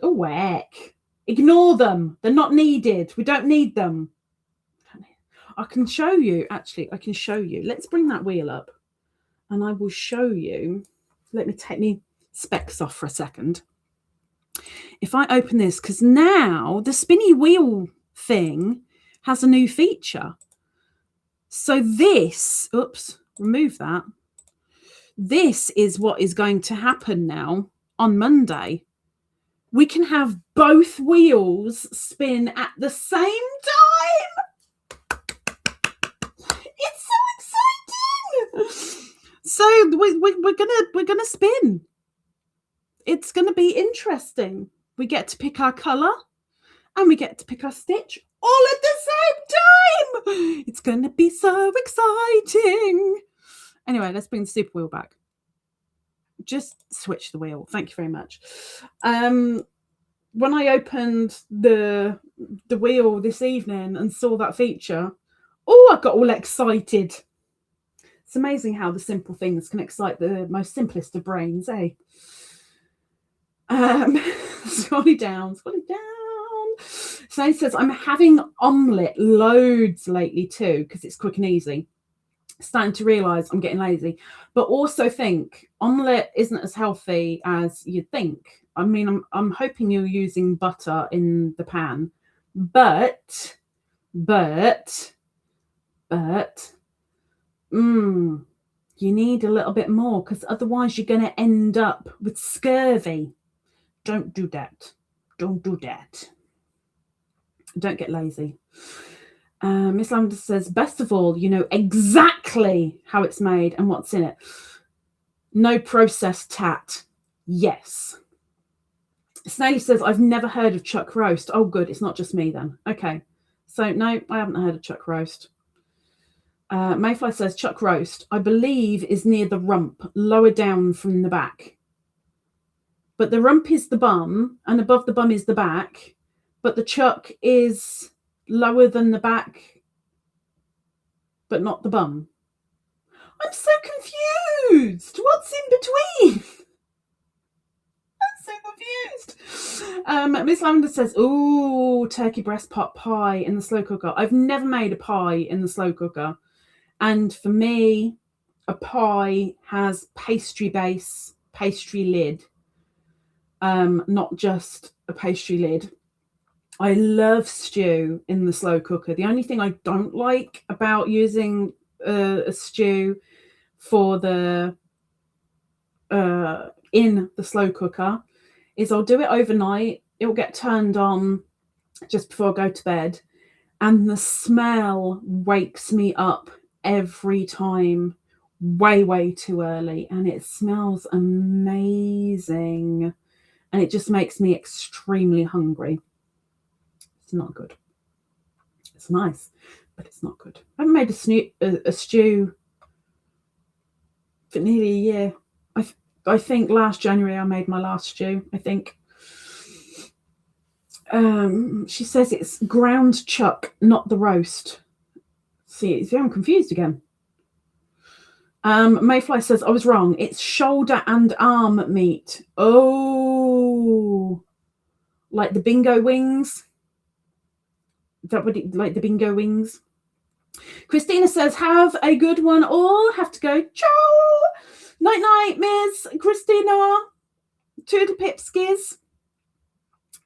Oh, heck. Ignore them. They're not needed. We don't need them. I can show you. Actually, I can show you. Let's bring that wheel up and I will show you. Let me take my specs off for a second. If I open this, because now the spinny wheel thing has a new feature. So this, oops, remove that. This is what is going to happen now on Monday. We can have both wheels spin at the same time. It's so exciting. So we're gonna spin. It's gonna be interesting. We get to pick our colour and we get to pick our stitch all at the same time. It's gonna be so exciting. Anyway, let's bring the super wheel back. Just switch the wheel. Thank you very much. When I opened the wheel this evening and saw that feature, oh, I got all excited. It's amazing how the simple things can excite the most simplest of brains, eh? Scrolling down. So he says, I'm having omelette loads lately too, because it's quick and easy. Starting to realise I'm getting lazy, but also think omelette isn't as healthy as you'd think. I mean, I'm hoping you're using butter in the pan, but you need a little bit more, because otherwise you're going to end up with scurvy. Don't do that. Don't do that. Don't get lazy. Miss Lavender says, best of all, you know exactly how it's made and what's in it. No processed tat. Yes. Snaily says, I've never heard of chuck roast. Oh, good. It's not just me then. Okay. So, no, I haven't heard of chuck roast. Mayfly says, chuck roast, I believe, is near the rump, lower down from the back. But the rump is the bum, and above the bum is the back. But the chuck is lower than the back, but not the bum. I'm so confused. What's in between? I'm so confused. Miss Lavender says, oh, turkey breast pot pie in the slow cooker. I've never made a pie in the slow cooker. And for me, a pie has pastry base, pastry lid, not just a pastry lid. I love stew in the slow cooker. The only thing I don't like about using a stew for the in the slow cooker is I'll do it overnight. It will get turned on just before I go to bed, and the smell wakes me up every time way too early, and it smells amazing, and it just makes me extremely hungry. It's not good. It's nice, but it's not good. I haven't made a stew for nearly a year. I think last January I made my last stew, I think. She says it's ground chuck, not the roast. See, I'm confused again. Mayfly says, I was wrong. It's shoulder and arm meat. Oh, like the bingo wings. Is that what like the bingo wings? Christina says, have a good one all. Have to go. Ciao. Night, Miss Christina. Toodle pipskis.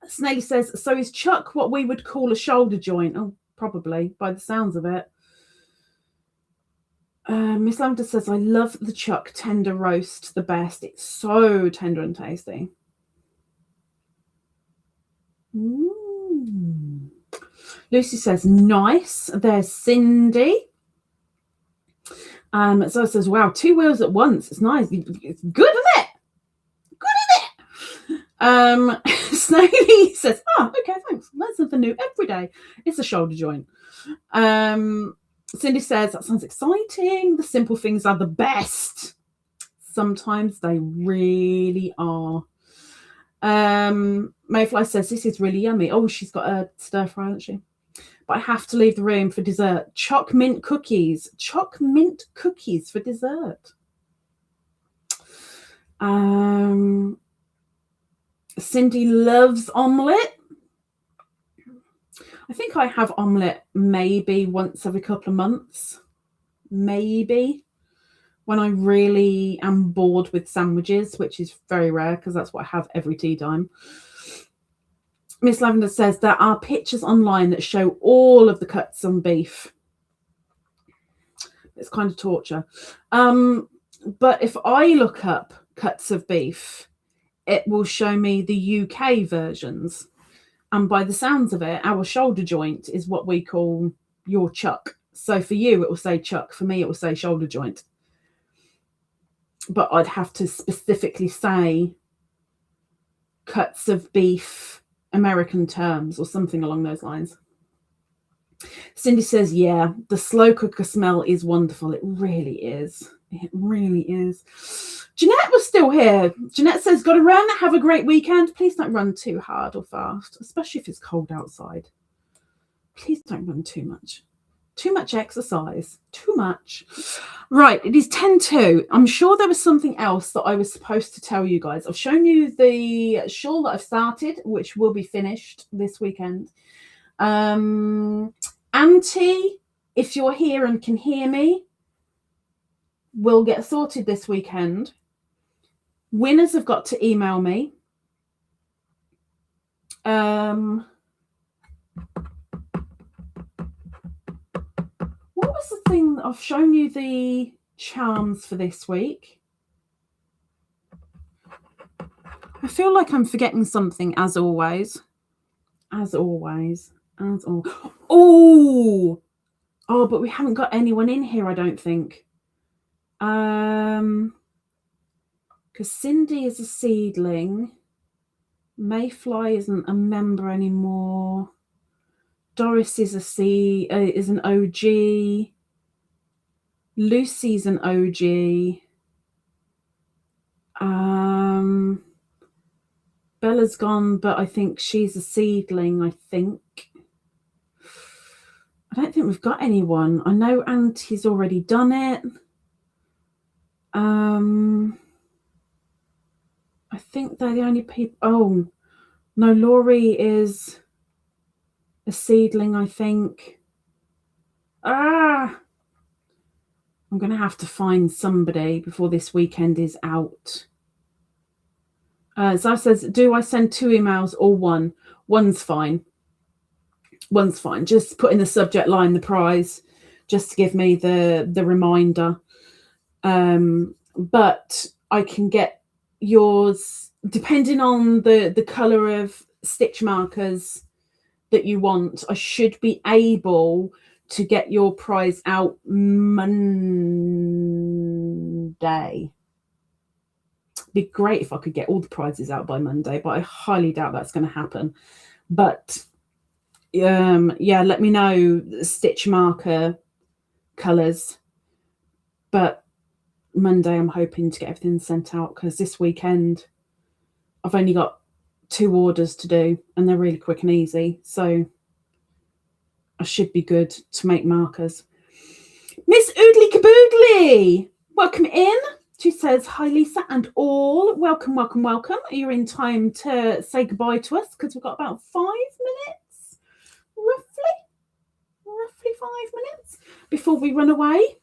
Snaily says, so is Chuck what we would call a shoulder joint? Oh, probably, by the sounds of it. Miss Lavender says, I love the Chuck tender roast the best. It's so tender and tasty. Lucy says, nice. There's Cindy. So it says, wow, 2 wheels at once. It's nice. It's good, isn't it? Good, isn't it? Snaily says, oh, okay, thanks. That's something new every day. It's a shoulder joint. Cindy says, that sounds exciting. The simple things are the best. Sometimes they really are. Mayfly says, this is really yummy. Oh, she's got a stir fry, hasn't she? But I have to leave the room for dessert. Choc mint cookies. Choc mint cookies for dessert. Cindy loves omelette. I think I have omelette maybe once every couple of months. Maybe. When I really am bored with sandwiches, which is very rare because that's what I have every tea time. Miss Lavender says there are pictures online that show all of the cuts on beef. It's kind of torture. But if I look up cuts of beef, it will show me the UK versions. And by the sounds of it, our shoulder joint is what we call your chuck. So for you, it will say chuck. For me, it will say shoulder joint. But I'd have to specifically say cuts of beef, American terms, or something along those lines. Cindy says, yeah, the slow cooker smell is wonderful. It really is. It really is. Jeanette was still here. Jeanette says, got to run. Have a great weekend. Please don't run too hard or fast, especially if it's cold outside. Please don't run too much. Too much exercise. Too much. Right, it is 10:02. I'm sure there was something else that I was supposed to tell you guys. I've shown you the shawl that I've started, which will be finished this weekend. Auntie, if you're here and can hear me, will get sorted this weekend. Winners have got to email me. What was the thing? I've shown you the charms for this week. I feel like I'm forgetting something, as always. As always. As always. Oh, but we haven't got anyone in here, I don't think. Because Cindy is a seedling. Mayfly isn't a member anymore. Doris is is an OG. Lucy's an OG. Bella's gone, but I think she's a seedling, I think. I don't think we've got anyone. I know Auntie's already done it. I think they're the only people. Oh, no, Laurie is a seedling, I think. I'm going to have to find somebody before this weekend is out. Zav says, do I send 2 emails or one? One's fine. One's fine. Just put in the subject line the prize, just to give me the reminder. But I can get yours depending on the colour of stitch markers that you want. I should be able to get your prize out Monday. Be great if I could get all the prizes out by Monday, but I highly doubt that's going to happen. But yeah, let me know the stitch marker colours. But Monday I'm hoping to get everything sent out, because this weekend I've only got 2 orders to do and they're really quick and easy, so I should be good to make markers. Miss Oodly Caboodly, welcome in. She says, hi Lisa and all, welcome, welcome, welcome. You're in time to say goodbye to us, because we've got about 5 minutes, roughly 5 minutes before we run away.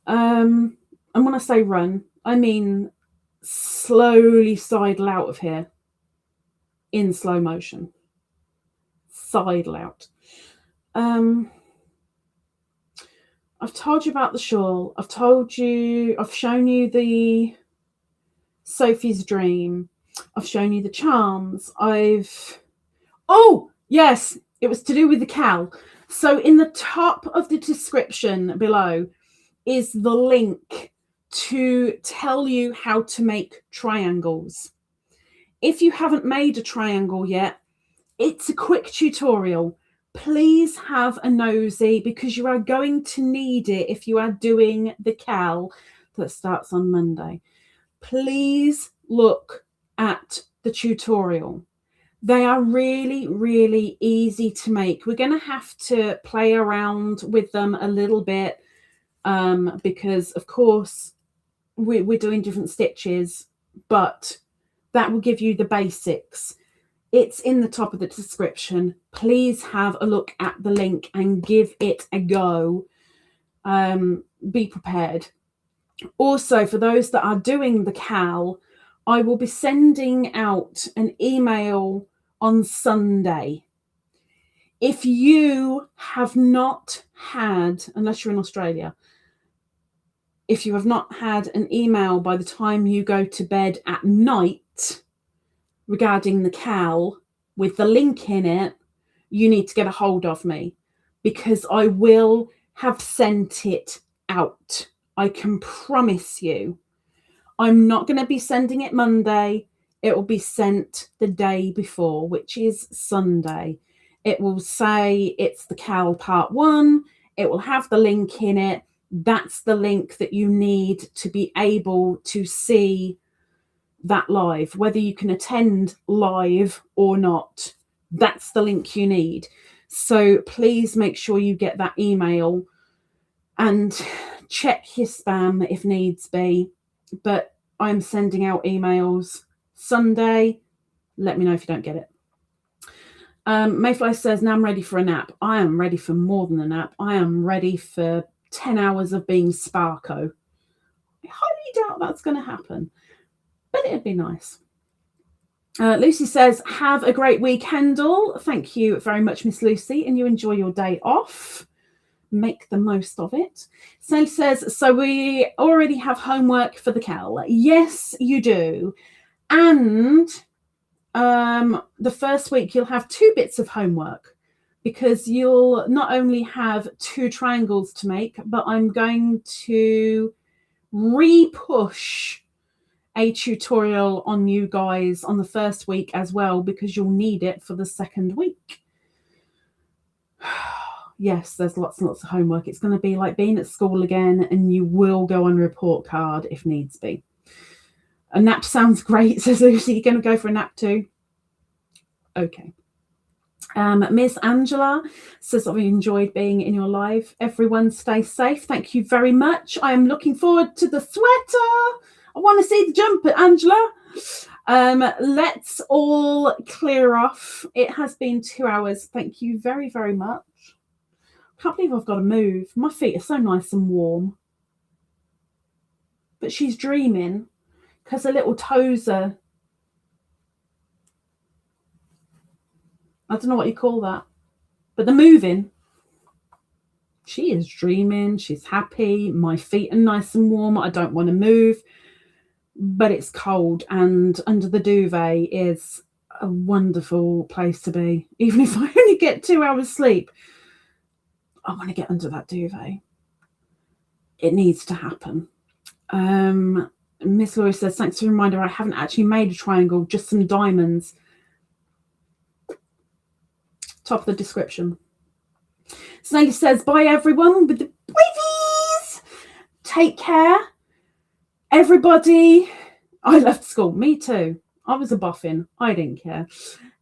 And when I say run, I mean slowly sidle out of here. in slow motion. Sidle out. I've told you about the shawl. I've shown you the Sophie's Dream. I've shown you the charms. Oh, yes, it was to do with the cowl. So in the top of the description below is the link to tell you how to make triangles. If you haven't made a triangle yet, it's a quick tutorial. Please have a nosy, because you are going to need it if you are doing the cowl that starts on Monday. Please look at the tutorial. They are really, really easy to make. We're going to have to play around with them a little bit because, of course, we're doing different stitches, but that will give you the basics. It's in the top of the description. Please have a look at the link and give it a go. Be prepared. Also, for those that are doing the cowl, I will be sending out an email on Sunday. If you have not had, unless you're in Australia, if you have not had an email by the time you go to bed at night regarding the cowl with the link in it, you need to get a hold of me, because I will have sent it out. I can promise you. I'm not going to be sending it Monday. It will be sent the day before, which is Sunday. It will say it's the cowl part 1. It will have the link in it. That's the link that you need to be able to see that live, whether you can attend live or not. That's the link you need. So please make sure you get that email and check your spam if needs be. But I'm sending out emails Sunday. Let me know if you don't get it. Mayfly says, now I'm ready for a nap. I am ready for more than a nap. I am ready for 10 hours of being Sparko. I highly doubt that's going to happen, but it'd be nice. Lucy says, have a great weekend all. Thank you very much, Miss Lucy, and you enjoy your day off. Make the most of it. Sally says, so we already have homework for the cowl. Yes, you do. And the first week you'll have 2 bits of homework, because you'll not only have 2 triangles to make, but I'm going to re-push a tutorial on you guys on the first week as well, because you'll need it for the second week. Yes, there's lots and lots of homework. It's going to be like being at school again, and you will go on a report card if needs be. A nap sounds great, says Lucy. You're going to go for a nap too? Okay. Miss Angela says, I've enjoyed being in your live. Everyone stay safe. Thank you very much. I am looking forward to the sweater. I want to see the jumper, Angela. Let's all clear off. It has been 2 hours. Thank you very, very much. I can't believe I've got to move. My feet are so nice and warm. But she's dreaming because her little toes are, I don't know what you call that, but they're moving. She is dreaming. She's happy. My feet are nice and warm. I don't want to move, but it's cold, and under the duvet is a wonderful place to be. Even if I only get 2 hours sleep, I want to get under that duvet. It needs to happen. Miss Laurie says, thanks for the reminder. I haven't actually made a triangle, just some diamonds. Top of the description. Snakey says, bye everyone with the babies. Take care. Everybody. I left school. Me too. I was a boffin. I didn't care.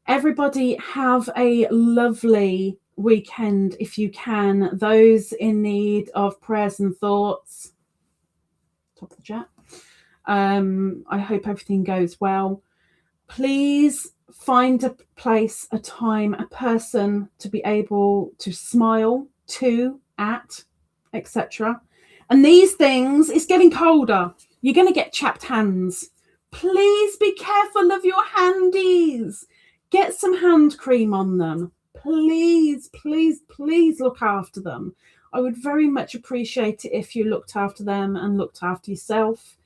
Everybody have a lovely weekend if you can. Those in need of prayers and thoughts, top of the chat. I hope everything goes well. Please find a place, a time, a person to be able to smile to, at, etc. And these things, it's getting colder. You're going to get chapped hands. Please be careful of your handies. Get some hand cream on them. Please, please, please look after them. I would very much appreciate it if you looked after them and looked after yourself,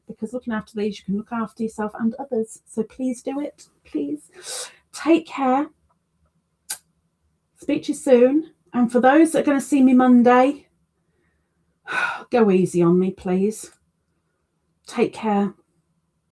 because looking after these, you can look after yourself and others. So please do it. Please. Take care. Speak to you soon. And for those that are going to see me Monday, go easy on me, please. Take care.